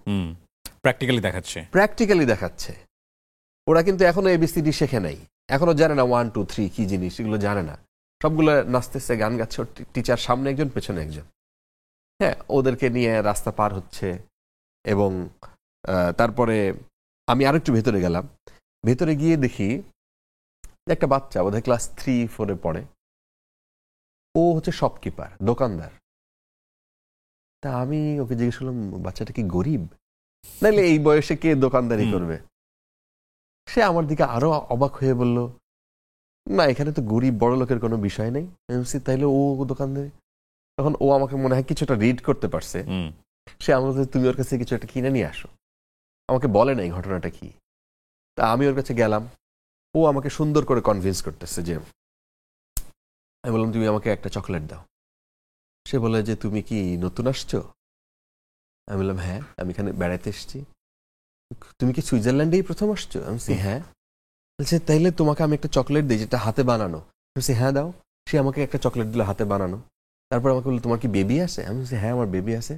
প্র্যাকটিক্যালি দেখাচ্ছে। ওরা কিন্তু এখনো ABCD শেখে নাই, এখনো জানে না 1 2 3 কি জিনিস, এগুলো জানে না। সবগুলো নাচতেছে, গান গাচ্ছে, টিচার সামনে একজন, পেছনে একজন। হ্যাঁ, ওদেরকে নিয়ে রাস্তা পার হচ্ছে। এবং তারপরে আমি আরেকটু ভেতরে গেলাম, ভেতরে গিয়ে দেখি একটা বাচ্চা বোধহয় ক্লাস 3-4 পড়ে, ও হচ্ছে শপকিপার, দোকানদার। তা আমি ওকে জিজ্ঞেস করলাম, বাচ্চাটা কি গরিব, নাইলে এই বয়সে কে দোকানদারি করবে? সে আমার দিকে আরো অবাক হয়ে বলল, না এখানে তো গরিব বড় লোকের কোনো বিষয় নেই। তাইলে ও দোকানদারি? তখন ও আমাকে মনে হয় কিছুটা রিড করতে পারছে। সে আমাকে, তুমি ওর কাছে কিছু একটা কিনে নিয়ে আসো। আমাকে বলে নাই ঘটনাটা কি। তা আমি ওর কাছে গেলাম, ও আমাকে সুন্দর করে কনভিন্স করতেছে যে, আমি বললাম তুমি আমাকে একটা চকলেট দাও। সে বলে যে, তুমি কি নতুন আসছো? আমি বললাম হ্যাঁ, আমি এখানে বেড়াতে এসেছি। তুমি কি সুইজারল্যান্ডেই প্রথম আসছো? আমি বলছি হ্যাঁ। বলছে তাইলে তোমাকে আমি একটা চকলেট দিই, যেটা হাতে বানানো। বলছি হ্যাঁ দাও। সে আমাকে একটা চকলেট দিল হাতে বানানো। তারপর আমাকে বললো, তোমার কি বেবি আছে? আমি বলছি হ্যাঁ, আমার বেবি আছে।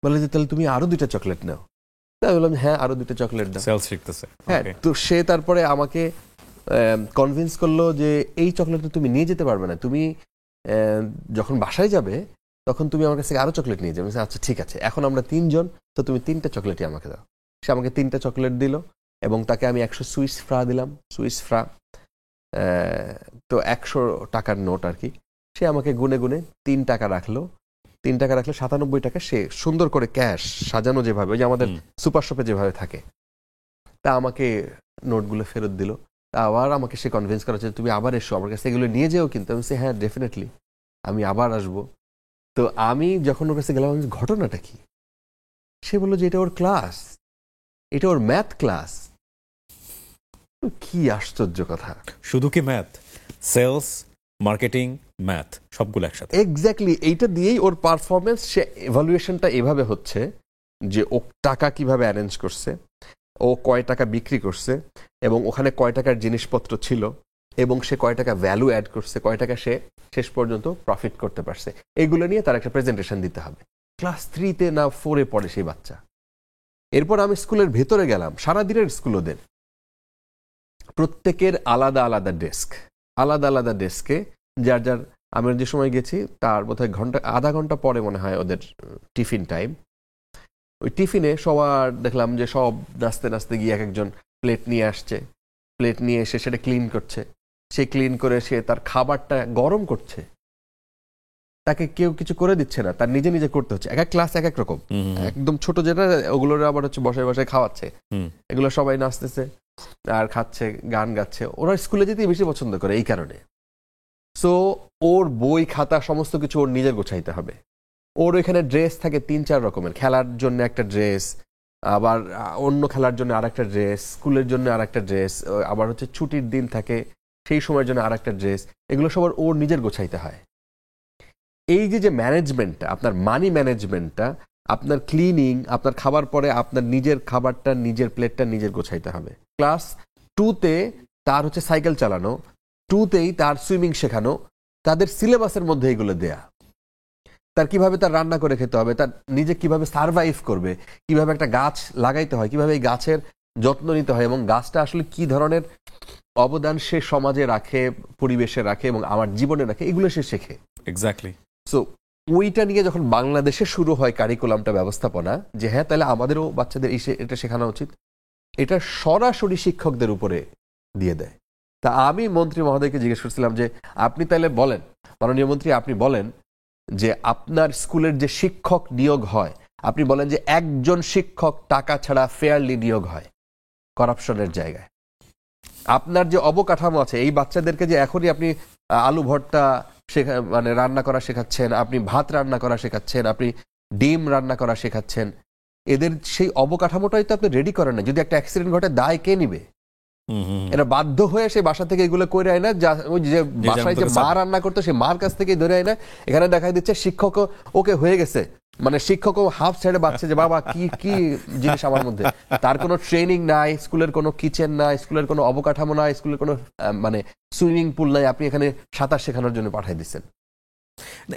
বলে যে তাহলে তুমি আরো 2টা চকলেট নাও। আমি বললাম হ্যাঁ, আরো 2টা চকলেট দাও। হ্যাঁ, তো সে তারপরে আমাকে কনভিন্স করলো যে এই চকলেটটা তুমি নিয়ে যেতে পারবে না, তুমি যখন বাসায় যাবে তখন তুমি আমার কাছ থেকে আরো চকলেট নিয়ে যাবে। আচ্ছা ঠিক আছে, এখন আমরা 3 জন, তো তুমি 3টা চকলেটই আমাকে দাও। সে আমাকে 3টা চকলেট দিল, এবং তাকে আমি 100 সুইস ফ্রা দিলাম। সুইস ফ্রা তো 100 টাকার নোট আর কি। সে আমাকে গুনে গুনে 3 টাকা রাখলো। 3 টাকা রাখলে 97 টাকা সে সুন্দর করে ক্যাশ সাজানো, যেভাবে ওই যে আমাদের সুপার শপে যেভাবে থাকে, তা আমাকে নোটগুলো ফেরত দিল। তা আবার আমাকে সে কনভিন্স করা হচ্ছে, তুমি আবার এসো আমার কাছে, এগুলো নিয়ে যেও কিন্তু। আমি বলছি হ্যাঁ ডেফিনেটলি, আমি আবার আসবো। তো আমি যখন ওর কাছে গেলাম, ঘটনাটা কি? সে বললো যে এটা ওর ক্লাস, এটা ওর ম্যাথ ক্লাস। কি আশ্চর্য কথা!
শুধু কি ম্যাথ, সেলস, মার্কেটিং, ম্যাথ সবগুলো একসাথে।
এক্স্যাক্টলি, এইটা দিয়েই ওর পারফরমেন্স, সে এভালুয়েশনটা এভাবে হচ্ছে যে ও টাকা কিভাবে অ্যারেঞ্জ করছে, ও কয় টাকা বিক্রি করছে, এবং ওখানে কয় টাকার জিনিসপত্র ছিল, এবং সে কয় টাকা ভ্যালু অ্যাড করছে, কয় টাকা সে শেষ পর্যন্ত প্রফিট করতে পারছে। এইগুলো নিয়ে তার একটা প্রেজেন্টেশন দিতে হবে। ক্লাস 3-তে না 4-এ পড়ে সেই বাচ্চা। এরপর আমি স্কুলের ভেতরে গেলাম, সারাদিনের স্কুল ওদের, প্রত্যেকের আলাদা আলাদা ডেস্ক, আলাদা আলাদা ডেস্কে যার যার, আমরা যে সময় গেছি তার বোধহয় আধা ঘন্টা পরে মনে হয় ওদের টিফিন টাইম। ওই টিফিনে সবার দেখলাম যে সব নাচতে নাচতে গিয়ে এক একজন প্লেট নিয়ে আসছে, প্লেট নিয়ে এসে সেটা ক্লিন করছে। সে ক্লিন করে সে তার খাবারটা গরম করছে, তাকে কেউ কিছু করে দিচ্ছে না, তার নিজে নিজে করতে হচ্ছে। এক এক ক্লাস এক এক রকম, একদম ছোট যেটা, ওগুলোর আবার হচ্ছে বসায় বসায় খাওয়াচ্ছে। এগুলো সবাই নাচতেছে আর খাচ্ছে, গান গাচ্ছে। ওরা স্কুলে যেতেই বেশি পছন্দ করে এই কারণে। সো ওর বই খাতা সমস্ত কিছু ওর নিজের গোছাইতে হবে। ওর এখানে ড্রেস থাকে 3-4 রকমের, খেলার জন্য একটা ড্রেস, আবার অন্য খেলার জন্য আরেকটা ড্রেস, স্কুলের জন্য আরেকটা ড্রেস, আবার হচ্ছে ছুটির দিন থাকে সেই সময়ের জন্য আরেকটা ড্রেস। এগুলো সবার ওর নিজের গোছাইতে হয়। এই যে ম্যানেজমেন্টটা, আপনার মানি ম্যানেজমেন্টটা, আপনার ক্লিনিং, আপনার খাবার পরে আপনার নিজের খাবারটা, নিজের প্লেটটা নিজের গোছাইতে হবে। ক্লাস 2-তে তার হচ্ছে সাইকেল চালানো, 2-তেই তার সুইমিং শেখানো, তাদের সিলেবাসের মধ্যে এগুলো দেয়া। তার কিভাবে তার রান্না করে খেতে হবে, তার নিজে কিভাবে সারভাইভ করবে, কিভাবে একটা গাছ লাগাইতে হয়, কিভাবে এই গাছের যত্ন নিতে হয়, এবং গাছটা আসলে কি ধরনের অবদান সে সমাজে রাখে, পরিবেশে রাখে, এবং আমার জীবনে রাখে, এগুলো সে শেখে।
এক্স্যাক্টলি।
সো ওইটা নিয়ে যখন বাংলাদেশে শুরু হয় কারিকুলামটা, ব্যবস্থাপনা, যে হ্যাঁ তাহলে আমাদেরও বাচ্চাদের এটা শেখানো উচিত, এটা সরাসরি শিক্ষকদের উপরে দিয়ে দেয়। তা আমি মন্ত্রী মহোদয়কে জিজ্ঞেস করছিলাম যে আপনি তাহলে বলেন, মাননীয় মন্ত্রী আপনি বলেন যে আপনার স্কুলের যে শিক্ষক নিয়োগ হয়, আপনি বলেন যে একজন শিক্ষক টাকা ছাড়া ফেয়ারলি নিয়োগ হয় করাপশনের জায়গায়। আপনার যে অবকাঠামো আছে, এই বাচ্চাদেরকে যে এখনই আপনি আলু ভর্তা মানে রান্না করা শেখাচ্ছেন, আপনি ভাত রান্না করা শেখাচ্ছেন, আপনি ডিম রান্না করা শেখাচ্ছেন, এদের সেই অবকাঠামোটাই তো আপনি রেডি করেন না। যদি একটা অ্যাক্সিডেন্ট ঘটে দায় কে নিবে? এরা বাধ্য হয়ে সেই বাসা থেকে এগুলো করে আয় না, ওই যে বাসায় যে মা রান্না করতো সেই মার কাছ থেকে ধরে আয় না। এখানে দেখা দিচ্ছে শিক্ষকও ওকে হয়ে গেছে, মানে শিক্ষকও হাফ ছেড়ে বাচ্চা যে বাবা কি কি জিনিস আমার মধ্যে। তার কোনো ট্রেনিং নাই, স্কুলের কোনো কিচেন নাই, স্কুলের কোনো অবকাঠামো নাই, স্কুলের কোনো মানে সুইমিং পুল নাই, আপনি এখানে সাঁতার শেখানোর জন্য পাঠিয়ে দিচ্ছেন।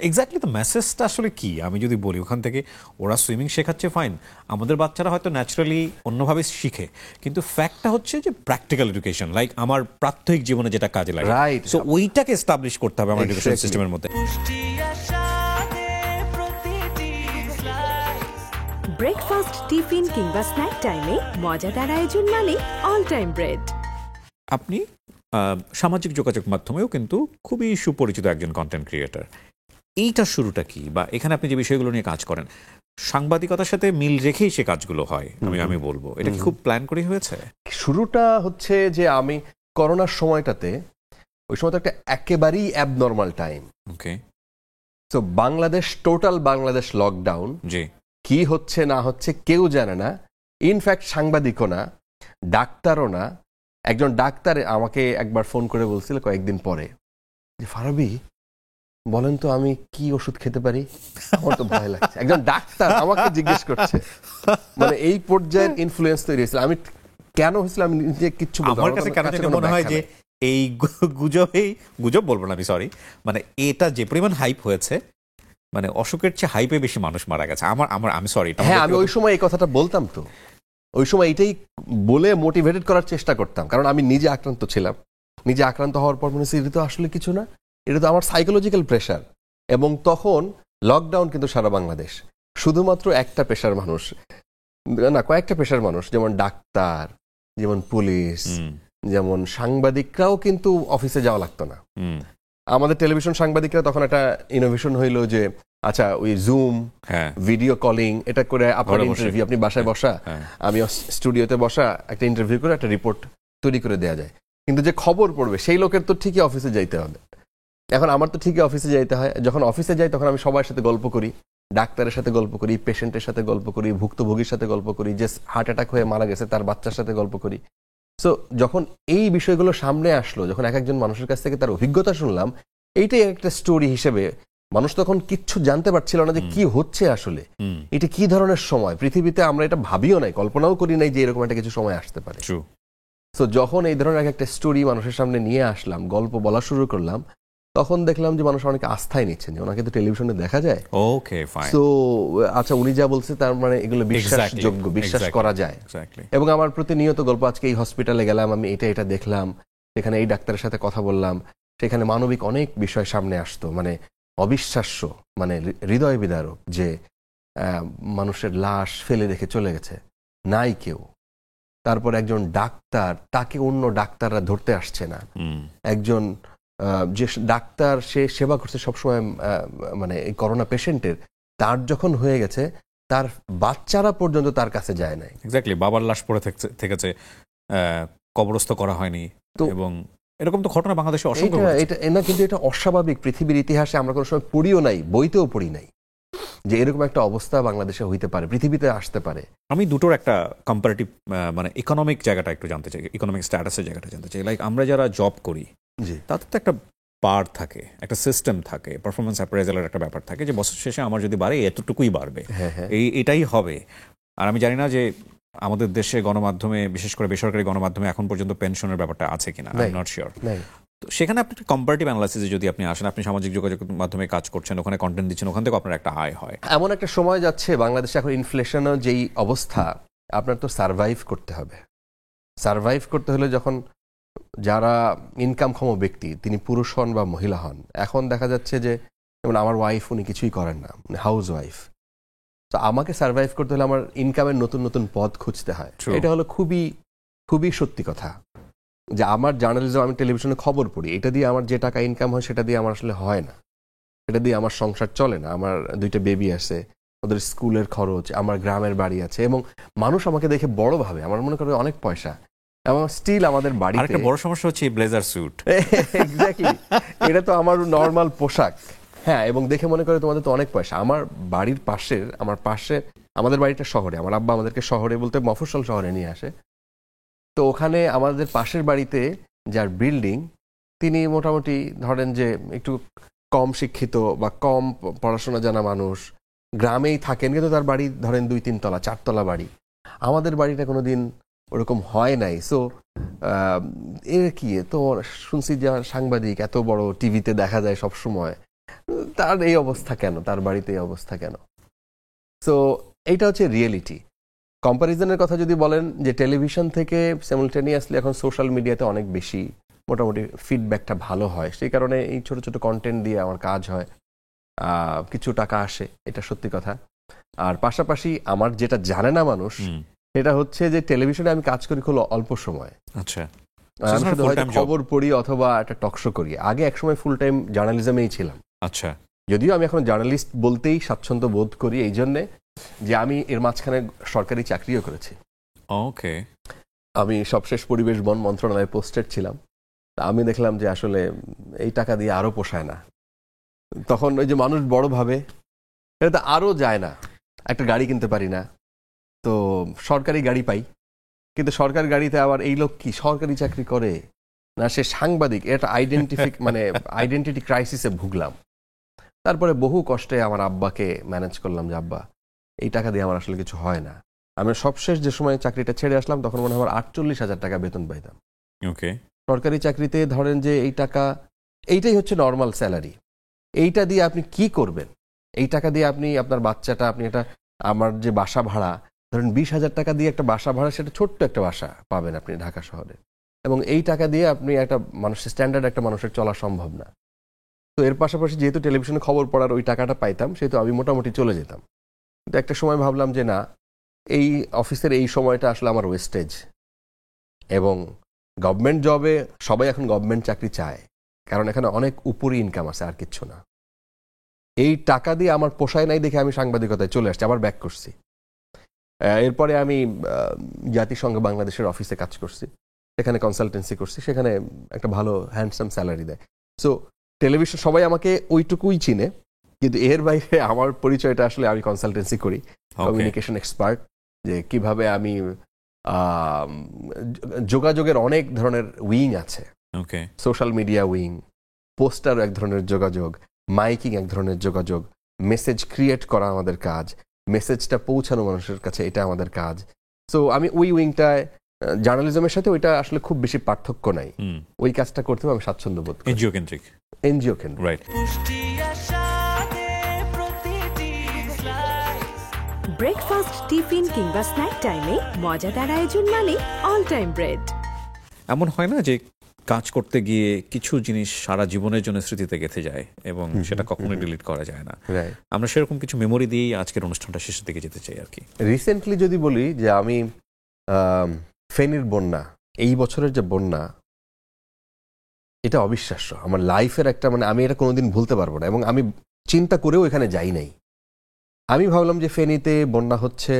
এক্স্যাক্টলি দ্য মেসেজটা আসলে কি আমি যদি বলি, ওখান থেকে ওরা সুইমিং শেখাচ্ছে ফাইন, আমাদের বাচ্চারা হয়তো ন্যাচারালি অন্যভাবে শিখে, কিন্তু ফ্যাক্টটা হচ্ছে যে প্র্যাকটিক্যাল এডুকেশন, লাইক আমার প্রাত্যহিক জীবনে যেটা কাজে লাগে,
রাইট।
সো ওইটাকে এস্টাবলিশ করতে হবে আমার এডুকেশন সিস্টেমের মধ্যে।
ব্রেকফাস্ট, টিফিন কিংবা স্ন্যাক টাইমে মজাদার আয়োজন মানে অল টাইম ব্রেড।
আপনি সামাজিক যোগাযোগ মাধ্যমেও কিন্তু খুবই সুপরিচিত একজন কন্টেন্ট ক্রিয়েটর। এইটার শুরুটা কি, বা এখানে আপনি যে বিষয়গুলো নিয়ে কাজ করেন সাংবাদিকতার সাথে মিল রেখেই সে কাজগুলো হয়, আমি বলবো এটা কি খুব প্ল্যান করে হয়েছে?
শুরুটা হচ্ছে যে আমি করোনার সময়টাতে, ওই সময় তো একটা একেবারেই অ্যাবনর্মাল টাইম।
ওকে।
তো বাংলাদেশ, টোটাল বাংলাদেশ লকডাউন,
জি।
কি হচ্ছে না হচ্ছে কেউ জানে না। ইনফ্যাক্ট সাংবাদিকও না, ডাক্তারও না। একজন ডাক্তার আমাকে একবার ফোন করে বলছিল কয়েকদিন পরে যে ফারাবি বলেন তো আমি কি ওষুধ খেতে পারি, আমার তো ভয় লাগছে। একজন ডাক্তার আমাকে জিজ্ঞেস করছে, মানে এই পর্যায়ের ইনফ্লুয়েন্স তৈরি হয়েছিল। আমি কেন হয়েছিল আমি নিজে কিচ্ছু বলতে
আমার কাছে কেন জানি মনে হয় যে এই গুজব বলবো না আমি, সরি, মানে এটা যে পরিমাণ হাইপ হয়েছে, মানে অসুখের চেয়ে হাইপে বেশি মানুষ মারা গেছে। আমি সরি।
হ্যাঁ, আমি ওই সময় এই কথাটা বলতাম, তো ওই সময় এটাই বলে মোটিভেটেড করার চেষ্টা করতাম, কারণ আমি নিজে আক্রান্ত ছিলাম। নিজে আক্রান্ত হওয়ার পর মনে হচ্ছে এটা তো আসলে কিছু না, এটা তো আমার সাইকোলজিক্যাল প্রেশার। এবং তখন লকডাউন কিন্তু সারা বাংলাদেশ, শুধুমাত্র একটা পেশার মানুষ না, কয়েকটা পেশার মানুষ, যেমন ডাক্তার, যেমন পুলিশ, যেমন সাংবাদিকরাও কিন্তু অফিসে যাওয়া লাগতো না। আমাদের টেলিভিশন সাংবাদিকরা তখন একটা ইনোভেশন হইলো যে আচ্ছা ওই জুম, ভিডিও কলিং, এটা করে আপনার ইন্টারভিউ, আপনি বাসায় বসা, আমি স্টুডিওতে বসা, একটা ইন্টারভিউ করে একটা রিপোর্ট তৈরি করে দেওয়া যায়। কিন্তু যে খবর পড়বে সেই লোকের তো ঠিকই অফিসে যাইতে হবে। এখন আমার তো ঠিকই অফিসে যাইতে হয়। যখন অফিসে যাই তখন আমি সবার সাথে গল্প করি, ডাক্তারের সাথে গল্প করি, পেশেন্টের সাথে গল্প করি, ভুক্তভোগীর সাথে গল্প করি, যে হার্ট অ্যাটাক হয়ে মারা গেছে তার বাচ্চার সাথে গল্প করি। সো যখন এই বিষয়গুলো সামনে আসলো, যখন এক একজন মানুষের কাছ থেকে তার অভিজ্ঞতা শুনলাম, এইটাই একটা স্টোরি হিসেবে, মানুষ তখন কিচ্ছু জানতে পারছিল না যে কি হচ্ছে আসলে, এটা কি ধরনের সময় পৃথিবীতে, আমরা এটা ভাবিও নাই, কল্পনাও করি নাই যে এরকম একটা কিছু সময় আসতে পারে। সো যখন এই ধরনের একটা স্টোরি মানুষের সামনে নিয়ে আসলাম, গল্প বলা শুরু করলাম, তখন দেখলাম যে মানুষ অনেক আস্থায় নিচ্ছেন, যে ওনাকে তো টেলিভিশনে দেখা যায়।
ওকে, ফাইন।
সো আচ্ছা উনি যা বলছে তার মানে এগুলো বিশ্বাসযোগ্য, বিশ্বাস করা যায়। এবং আমার প্রতিনিয়ত গল্প, আজকে এই হসপিটালে গেলাম, আমি এটা দেখলাম, সেখানে এই ডাক্তারের সাথে কথা বললাম, সেখানে মানবিক অনেক বিষয় সামনে আসতো, মানে অবিশ্বাস্য, মানে হৃদয় বিদারক, যে মানুষের লাশ ফেলে রেখে চলে গেছে, নাই কেউ। তারপর একজন ডাক্তার, তাকে অন্য ডাক্তাররা ধরতে আসছে না। একজন যে ডাক্তার, সে সেবা করছে সবসময়, মানে এই করোনা পেশেন্টের, তার যখন হয়ে গেছে তার বাচ্চারা পর্যন্ত তার কাছে যায় নাই।
এক্স্যাক্টলি, বাবার লাশ পড়ে থেকেছে, কবরস্থ করা হয়নি। তো এবং এরকম তো ঘটনা বাংলাদেশে অসংখ্য।
এটা না, কিন্তু এটা অস্বাভাবিক। পৃথিবীর ইতিহাসে আমরা কোনো সময় পড়িও নাই, বইতেও পড়ি নাই যে এরকম একটা অবস্থা বাংলাদেশে হইতে পারে, পৃথিবীতে আসতে পারে।
আমি দুটোর একটা কম্পারেটিভ, মানে ইকোনমিক জায়গাটা একটু জানতে চাই, ইকোনমিক স্ট্যাটাসের জায়গাটা জানতে চাই। লাইক আমরা যারা জব করি, তাতে তো একটা বার থাকে, একটা সিস্টেম থাকে, পারফরমেন্স অ্যাপ্রেজালের একটা ব্যাপার থাকে, যে বছর শেষে আমার যদি বাড়ে এতটুকুই বাড়বে, এটাই হবে। আর আমি জানি না যে আমাদের দেশে গণমাধ্যমে, বিশেষ করে বেসরকারি গণমাধ্যমে এখন পর্যন্ত পেনশনের ব্যাপারটা আছে কিনা, আই এম নট শিওর। তো সেখানে আপনি একটা কম্পারেটিভ অ্যানালাইসিসে যদি আপনি আসেন, আপনি সামাজিক যোগাযোগ মাধ্যমে কাজ করছেন, ওখানে কন্টেন্ট দিচ্ছেন, ওখান থেকে আপনার একটা আয় হয়।
এমন একটা সময় যাচ্ছে বাংলাদেশে, এখন ইনফ্লেশনের যেই অবস্থা, আপনার তো সারভাইভ করতে হবে। সারভাইভ করতে হলে যখন যারা ইনকামক্ষম ব্যক্তি, তিনি পুরুষ হন বা মহিলা হন, এখন দেখা যাচ্ছে যে যেমন আমার ওয়াইফ, উনি কিছুই করেন না, হাউস ওয়াইফ। তো আমাকে সারভাইভ করতে হলে আমার ইনকামের নতুন নতুন পথ খুঁজতে হয়। এটা হলো খুবই খুবই সত্যি কথা। যে আমার জার্নালিজম, আমি টেলিভিশনে খবর পড়ি, এটা দিয়ে আমার যে টাকা ইনকাম হয় সেটা দিয়ে আমার আসলে হয় না, এটা দিয়ে আমার সংসার চলে না। আমার 2টা বেবি আছে, ওদের স্কুলের খরচ, আমার গ্রামের বাড়ি আছে, এবং মানুষ আমাকে দেখে বড় ভাবে, আমার মনে করে অনেক পয়সা, এবং স্টিল আমাদের বাড়িতে
আরেকটা বড় সমস্যা হচ্ছে এই ব্লেজার স্যুট।
এক্স্যাক্টলি, এটা তো আমার নর্মাল পোশাক। হ্যাঁ, এবং দেখে মনে করে তোমাদের তো অনেক পয়সা। আমার বাড়ির পাশের, আমাদের বাড়িটা শহরে, আমার আব্বা আমাদেরকে শহরে বলতে মফস্বল শহরে নিয়ে আসে। তো ওখানে আমাদের পাশের বাড়িতে যার বিল্ডিং, তিনি মোটামুটি ধরেন যে একটু কম শিক্ষিত বা কম পড়াশোনা জানা মানুষ, গ্রামেই থাকেন, কিন্তু তার বাড়ি ধরেন 2-3 তলা 4 তলা বাড়ি। আমাদের বাড়িটা কোনোদিন ওরকম হয় নাই। সো এর কি, তো শুনছি যে সাংবাদিক এত বড়, টিভিতে দেখা যায় সব সময়, তার এই অবস্থা কেন, তার বাড়িতে এই অবস্থা কেন? সো এইটা হচ্ছে রিয়েলিটি। কম্প্যারিজনের কথা যদি বলেন, যে টেলিভিশন থেকে সিমুলটেনিয়াসলি এখন সোশ্যাল মিডিয়াতে অনেক বেশি মোটামুটি ফিডব্যাকটা ভালো হয়, সেই কারণে এই ছোট ছোট কন্টেন্ট দিয়ে আমার কাজ হয়, কিছু টাকা আসে, এটা সত্যি কথা। আর পাশাপাশি আমার যেটা জানে না মানুষ, সেটা হচ্ছে যে টেলিভিশনে আমি কাজ করি খুব অল্প সময়।
আচ্ছা,
আমি শুধু হয়তো খবর পড়ি অথবা একটা টকশো করি। আগে একসময় ফুল টাইম জার্নালিজমেই ছিলাম।
আচ্ছা,
যদিও আমি এখন জার্নালিস্ট বলতেই স্বাচ্ছন্দ্য বোধ করি, এই জন্যে যে আমি এর মাঝখানে সরকারি চাকরিও করেছি।
ওকে,
আমি সবশেষ পরিবেশ বন মন্ত্রণালয়ে পোস্টেড ছিলাম। আমি দেখলাম যে আসলে এই টাকা দিয়ে আরো পোষায় না। তখন ওই যে মানুষ বড় ভাবে, এটা তো আরো যায় না, একটা গাড়ি কিনতে পারি না, তো সরকারি গাড়ি পাই, কিন্তু সরকারি গাড়িতে আবার এই লোক কি সরকারি চাকরি করে না সে সাংবাদিক, এটা আইডেন্টিটি ক্রাইসিসে ভুগলাম। তারপরে বহু কষ্টে আমার আব্বাকে ম্যানেজ করলাম যে আব্বা, এই টাকা দিয়ে আমার আসলে কিছু হয় না। আমি সবশেষ যে সময় চাকরিটা ছেড়ে আসলাম, তখন মনে হয় আমার 48,000 টাকা বেতন পাইতাম।
ওকে,
সরকারি চাকরিতে ধরেন যে এই টাকা, এইটাই হচ্ছে নর্মাল স্যালারি। এইটা দিয়ে আপনি কি করবেন? এই টাকা দিয়ে আপনি আপনার বাচ্চাটা, আপনি এটা, আমার যে বাসা ভাড়া ধরেন 20,000 টাকা দিয়ে একটা বাসা ভাড়া, সেটা ছোট্ট একটা বাসা পাবেন আপনি ঢাকা শহরে, এবং এই টাকা দিয়ে আপনি একটা মানুষের স্ট্যান্ডার্ড একটা মানুষের চলা সম্ভব না। তো এর পাশাপাশি যেহেতু টেলিভিশনে খবর পড়ার ওই টাকাটা পাইতাম, সেহেতু আমি মোটামুটি চলে যেতাম। কিন্তু একটা সময় ভাবলাম যে না, এই অফিসের এই সময়টা আসলে আমার ওয়েস্টেজ, এবং গভর্নমেন্ট জবে সবাই এখন গভর্নমেন্ট চাকরি চায়, কারণ এখানে অনেক উপরি ইনকাম আছে, আর কিচ্ছু না। এই টাকা দিয়ে আমার পোষায় নাই দেখে আমি সাংবাদিকতায় চলে আসছি, আবার ব্যাক করছি। এরপরে আমি জাতিসংঘ বাংলাদেশের অফিসে কাজ করছি, সেখানে কনসালটেন্সি করছি, সেখানে একটা ভালো হ্যান্ডসাম স্যালারি দেয়। সো টেলিভিশন সবাই আমাকে ওইটুকুই চিনে, কিন্তু এর বাইরে আমার পরিচয়টা আসলে আমি কনসালটেন্সি করি, কমিউনিকেশন এক্সপার্ট, যে কিভাবে আমি যোগাযোগের অনেক ধরনের উইং আছে।
ওকে,
সোশ্যাল মিডিয়া উইং, পোস্টার এক ধরনের যোগাযোগ, মাইকিং এক ধরনের যোগাযোগ, মেসেজ ক্রিয়েট করা আমাদের কাজ, মেসেজটা পৌঁছানো মানুষের কাছে, এটা আমাদের কাজ। সো আমি ওই উইংটায়, জার্নালিজমের সাথে ওইটা আসলে খুব বেশি পার্থক্য নাই, ওই কাজটা করতেও আমি স্বাচ্ছন্দ্য বোধ করি।
এনজিও কেন্দ্রিক,
এনজিও কেন্দ্র,
রাইট।
ব্রেকফাস্ট, টিফিন কিংবা স্ন্যাক টাইমে মজাদার আয়োজন মানে অল টাইম ব্রেড।
এমন হয় না যে কাজ করতে গিয়ে কিছু জিনিস সারা জীবনের জন্য স্মৃতিতে গেঁথে যায় এবং সেটা কখনোই ডিলিট করা যায় না? আমরা সেরকম কিছু মেমোরি দিয়েই আজকের অনুষ্ঠানটা শেষের দিকে যেতে চাই আর কি।
রিসেন্টলি যদি বলি যে আমি ফেনীর বন্যা, এই বছরের যে বন্যা, এটা অবিশ্বাস্য। আমার লাইফের একটা, মানে আমি এটা কোনোদিন ভুলতে পারবো না, এবং আমি চিন্তা করেও এখানে যাই নাই। আমি ভাবলাম যে ফেনীতে বন্যা হচ্ছে,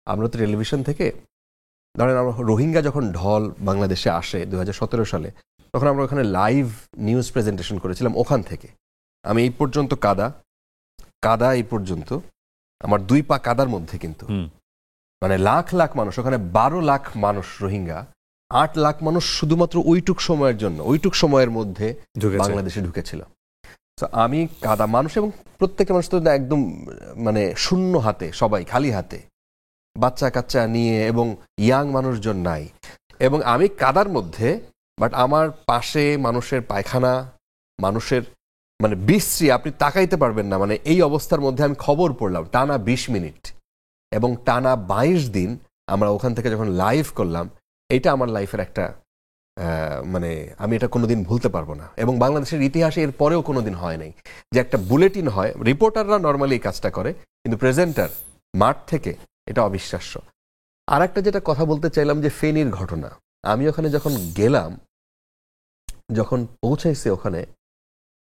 আমরা তো টেলিভিশন থেকে ধরেন, আমরা রোহিঙ্গা যখন ঢল বাংলাদেশে আসে 2017 সালে, তখন আমরা ওখানে লাইভ নিউজ প্রেজেন্টেশন করেছিলাম ওখান থেকে। আমি এই পর্যন্ত কাদা এই পর্যন্ত আমার 2 পা কাদার মধ্যে, কিন্তু মানে লাখ লাখ মানুষ ওখানে, 12 লাখ মানুষ রোহিঙ্গা, 8 লাখ মানুষ শুধুমাত্র ওইটুক সময়ের জন্য, ওইটুক সময়ের মধ্যে বাংলাদেশে ঢুকেছিল। তো আমি কাদা মানুষ, এবং প্রত্যেকটা মানুষ তো একদম মানে শূন্য হাতে, সবাই খালি হাতে, বাচ্চা কাচ্চা নিয়ে, এবং ইয়াং মানুষজন নাই, এবং আমি কাদার মধ্যে, বাট আমার পাশে মানুষের পায়খানা, মানুষের মানে বিশ্রী, আপনি তাকাইতে পারবেন না, মানে এই অবস্থার মধ্যে আমি খবর পড়লাম টানা 20 মিনিট, এবং টানা 22 দিন আমরা ওখান থেকে যখন লাইভ করলাম। এটা আমার লাইফের একটা মানে আমি এটা কোনোদিন ভুলতে পারবো না, এবং বাংলাদেশের ইতিহাসে এর পরেও কোনোদিন হয় নাই যে একটা বুলেটিন হয়, রিপোর্টাররা নর্মালি এই কাজটা করে, কিন্তু প্রেজেন্টার মাঠ থেকে, এটা অবিশ্বাস্য। আর একটা যেটা কথা বলতে চাইলাম যে ফেনীর ঘটনা, আমি ওখানে যখন গেলাম, যখন পৌঁছাইছি ওখানে,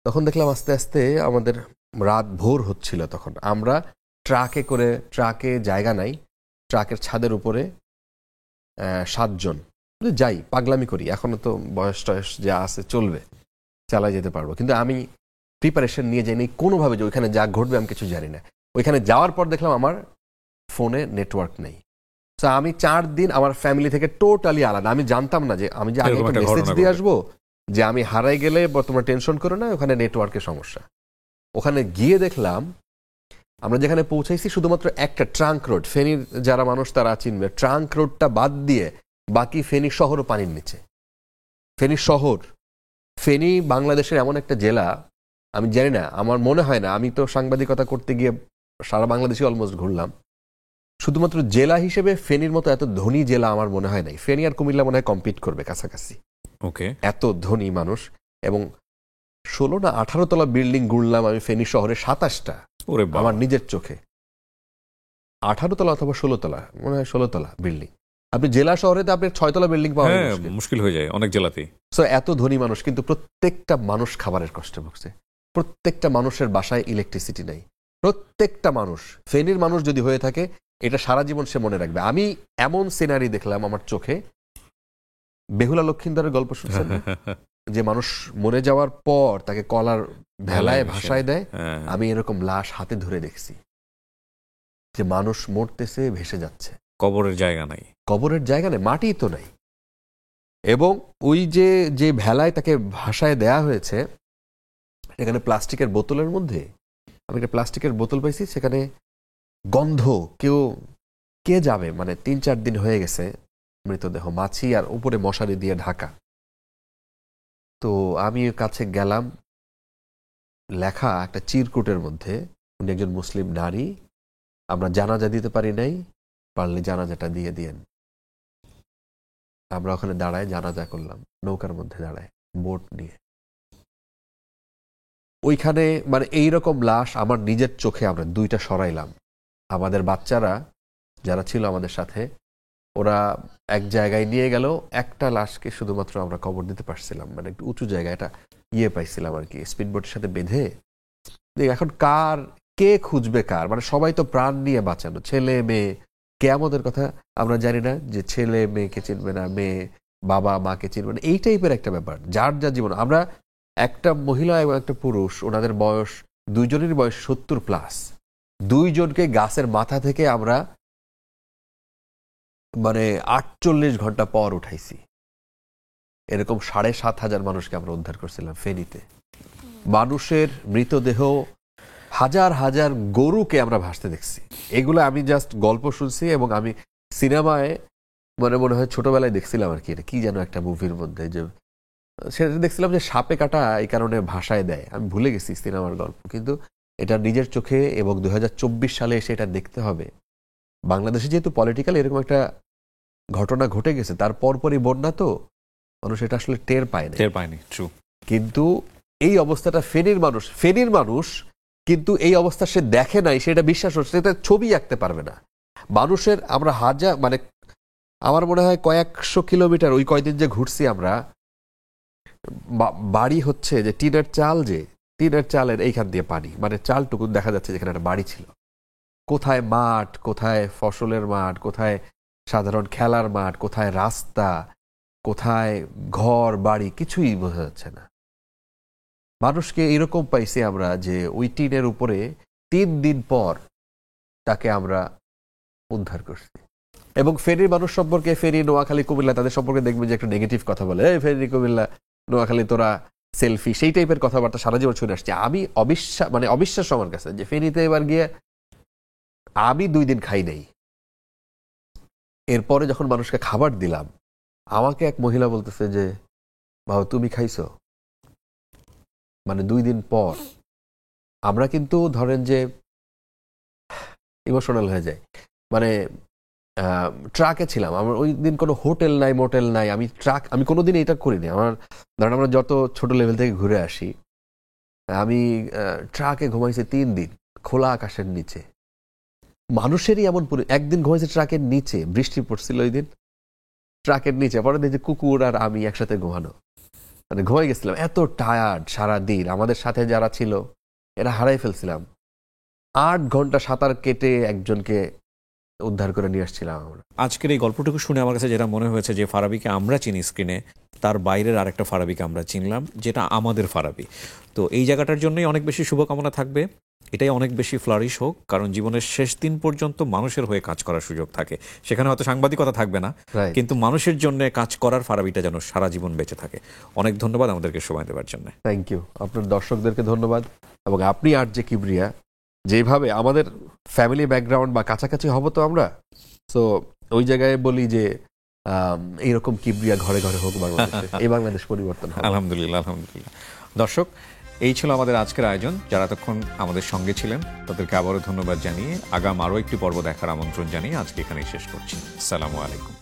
তখন দেখলাম আস্তে আস্তে আমাদের রাত ভোর হচ্ছিল। তখন আমরা ট্রাকে জায়গা নাই, ট্রাকের ছাদের উপরে 7 জন যাই, পাগলামি করি। এখনো তো বয়স টয়স যা আছে চলবে, চালাই যেতে পারবো। কিন্তু আমি প্রিপারেশন নিয়ে যাইনি কোনোভাবে যে ওইখানে যা ঘটবে আমি কিছু জানি না। ওইখানে যাওয়ার পর দেখলাম আমার ফোনে নেটওয়ার্ক নেই। তো আমি 4 দিন আমার ফ্যামিলি থেকে টোটালি আলাদা। আমি জানতাম না যে আমি যে আগে একটা মেসেজ দিয়ে আসবো যে আমি হারাই গেলে তোমরা টেনশন করো না, ওখানে নেটওয়ার্কের সমস্যা। ওখানে গিয়ে দেখলাম আমরা যেখানে পৌঁছাইছি শুধুমাত্র একটা ট্রাঙ্ক রোড, ফেনীর যারা মানুষ তারা চিনবে, ট্রাঙ্ক রোডটা বাদ দিয়ে বাকি ফেনী শহরও পানির নিচে। ফেনী শহর, ফেনী বাংলাদেশের এমন একটা জেলা, আমি জানি না, আমার মনে হয় না, আমি তো সাংবাদিকতা করতে গিয়ে সারা বাংলাদেশে অলমোস্ট ঘুরলাম, শুধুমাত্র জেলা হিসেবে ফেনীর মতো এত ধনী জেলা আমার মনে হয় নাই। ফেনী আর কুমিল্লা মনে হয় কম্পিট করবে কাছাকাছি,
ওকে,
এত ধনী মানুষ। এবং 16 না 18 তলা বিল্ডিং ঘুরলাম আমি ফেনী শহরে, 27টা আমার নিজের চোখে। 18 তলা অথবা 16 তলা, মনে হয় 16 তলা বিল্ডিং। আপনি জেলা শহরে তো আপনি 6 তলা বিল্ডিং পাওয়া
মুশকিল হয়ে যায় অনেক জেলাতেই।
সো এত ধনী মানুষ, কিন্তু প্রত্যেকটা মানুষ খাবারের কষ্টে ভুগছে। প্রত্যেকটা মানুষের বাসায় ইলেকট্রিসিটি নাই। প্রত্যেকটা মানুষ, ফেনীর মানুষ যদি হয়ে থাকে এটা সারা জীবন সে মনে রাখবে। আমি এমন সিনারি দেখলাম আমার চোখে, বেহুলা লক্ষিন্দরের গল্প শুনছেন যে মানুষ মরে যাওয়ার পর তাকে কলার ভেলায় ভাসায় দেয়, আমি এরকম লাশ হাতে ধরে দেখছি যে মানুষ মরতেছে, ভেসে যাচ্ছে,
কবরের জায়গা নাই,
কবরের জায়গা নেই, মাটি তো নাই। এবং ওই যে ভেলায় তাকে ভাসায় দেয়া হয়েছে, এখানে প্লাস্টিকের বোতলের মধ্যে, আমি একটা প্লাস্টিকের বোতল পাইছি, সেখানে গন্ধ, কে যাবে, মানে 3-4 দিন হয়ে গেছে মৃতদেহ, মাছি আর উপরে মশারি দিয়ে ঢাকা। তো আমি কাছে গেলাম, লেখা একটা চিরকুটের মধ্যে, উনি একজন মুসলিম নারী, আমরা জানাজা দিতে পারি নাই, পারলে জানাজাটা দিয়ে দিয়েন। আমরা ওখানে দাঁড়ায় জানাজা করলাম, নৌকার মধ্যে দাঁড়ায়, বোট নিয়ে। ওইখানে মানে এইরকম লাশ আমার নিজের চোখে আমরা 2টা সরাইলাম। আমাদের বাচ্চারা যারা ছিল আমাদের সাথে, ওরা এক জায়গায় নিয়ে গেল, একটা লাশকে শুধুমাত্র আমরা কবর দিতে পারছিলাম, মানে একটু উঁচু জায়গায়, এটা পাইছিলাম আর কি, স্পিডবোটের সাথে বেঁধে। এখন কে খুঁজবে কার, মানে সবাই তো প্রাণ নিয়ে বাঁচানো, ছেলে মেয়ে, কিয়ামতের কথা আমরা জানি না যে ছেলে মেয়েকে চিনবে না, মেয়ে বাবা মাকে চিনবে না, এই টাইপের একটা ব্যাপার। যার জীবন, আমরা একটা মহিলা এবং একটা পুরুষ, ওনাদের বয়স, 2 জনের বয়স 70+, 2 জনকে গাছের মাথা থেকে আমরা মানে 48 ঘন্টা পর উঠাইছি। এরকম 7,500 মানুষকে আমরা উদ্ধার করছিলাম ফেনীতে। মানুষের মৃতদেহ, হাজার হাজার গরুকে আমরা ভাসতে দেখছি। এগুলো আমি জাস্ট গল্প শুনছি, এবং আমি সিনেমায় মনে হয় ছোটবেলায় দেখছিলাম আর কি, এটা কি যেন একটা মুভির মধ্যে, যে সেটা দেখছিলাম যে সাপে কাটা এই কারণে ভাষায় দেয়, আমি ভুলে গেছি সিনেমার গল্প, কিন্তু এটা নিজের চোখে, এবং 2024 সালে এসে এটা দেখতে হবে। বাংলাদেশে যেহেতু পলিটিক্যাল এরকম একটা ঘটনা ঘটে গেছে, তার পরপরই বন্যা, তো মানুষ এটা আসলে টের পায়নি। কিন্তু এই অবস্থাটা ফেনীর মানুষ কিন্তু এই অবস্থা সে দেখে নাই, সেটা বিশ্বাস হচ্ছে, সেটা ছবি আঁকতে পারবে না। মানুষের আমরা মানে আমার মনে হয় কয়েকশো কিলোমিটার ওই কয়দিন যে ঘুরছি আমরা, বাড়ি হচ্ছে যে টিনের চালের এইখান দিয়ে পানি, মানে চালটুকু দেখা যাচ্ছে যেখানে একটা বাড়ি ছিল। কোথায় মাঠ, কোথায় ফসলের মাঠ, কোথায় সাধারণ খেলার মাঠ, কোথায় রাস্তা, কোথায় ঘর বাড়ি, কিছুই বোঝা যাচ্ছে না। মানুষকে এরকম পাইছি আমরা যে ওই টিনের উপরে 3 দিন পর তাকে আমরা উদ্ধার করছি। এবং ফেনীর মানুষ সম্পর্কে, ফেনী, নোয়াখালী, কুমিল্লা, তাদের সম্পর্কে দেখবে যে একটা নেগেটিভ কথা বলে, এই ফেনী, কুমিল্লা, নোয়াখালী তোরা সেলফি, সেই টাইপের কথাবার্তা সারা জীবন শুনে আসছে। আমি অবিশ্বাস আমার কাছে যে ফেনীতে এবার গিয়ে আমি 2 দিন খাই নাই। এরপরে যখন মানুষকে খাবার দিলাম, আমাকে এক মহিলা বলতেছে যে বাবা তুমি খাইছো, মানে 2 দিন পর। আমরা কিন্তু ধরেন যে ইমোশনাল হয়ে যায়, মানে ট্রাকে ছিলাম, আমার ওই দিন কোনো হোটেল নাই, মোটেল নাই, আমি কোনোদিন এটা করিনি। আমার ধরেন আমরা যত ছোট লেভেল থেকে ঘুরে আসি, আমি ট্রাকে ঘুমাইছি 3 দিন খোলা আকাশের নিচে। মানুষেরই এমন, একদিন ঘুমাইছে ট্রাকের নিচে, বৃষ্টি পড়ছিল ওই দিন, ট্রাকের নিচে, পরে দেখছি কুকুর আর আমি একসাথে ঘুমানো। মানে ঘুমাই গেছিলাম, এত টায়ার্ড সারা দিন। আমাদের সাথে যারা ছিল এরা হারাই ফেলছিলাম। 8 ঘন্টা সাঁতার কেটে একজনকে উদ্ধার করে নিয়ে আসছিলাম আমরা।
আজকের এই গল্পটুকু শুনে আমার কাছে যেটা মনে হয়েছে যে ফারাবিকে আমরা চিনি স্ক্রিনে, তার বাইরের আরেকটা ফারাবিকে আমরা চিনলাম, যেটা আমাদের ফারাবি। তো এই জায়গাটার জন্যই অনেক বেশি শুভকামনা থাকবে, এটাই অনেক বেশি ফ্লারিশ হোক, কারণ জীবনের শেষ দিন পর্যন্ত মানুষের হয়ে কাজ করার সুযোগ থাকে। সেখানে হয়তো সাংবাদিকতা থাকবে না,
Right.
কিন্তু মানুষের জন্য কাজ করার ফারাবিটা যেন সারা জীবন বেঁচে থাকে। অনেক ধন্যবাদ আমাদেরকে সময় দেওয়ার জন্য।
Thank you. আপনার দর্শকদেরকে ধন্যবাদ, এবং আপনি আরজে কিবরিয়া যেভাবে আমাদের ফ্যামিলি ব্যাকগ্রাউন্ড বা কাছাকাছি হব তো আমরা, তো ওই জায়গায় বলি যে এইরকম কিবরিয়া ঘরে ঘরে হোক বাংলাদেশে, এই বাংলাদেশ পরিবর্তন হবে।
আলহামদুলিল্লাহ, আলহামদুলিল্লাহ। দর্শক, এই ছিল আমাদের আজকের আয়োজন। যারা এতক্ষণ আমাদের সঙ্গে ছিলেন তাদেরকে আবারও ধন্যবাদ জানিয়ে আগাম আরও একটি পর্ব দেখার আমন্ত্রণ জানিয়ে আজকে এখানেই শেষ করছি। আসসালামু আলাইকুম।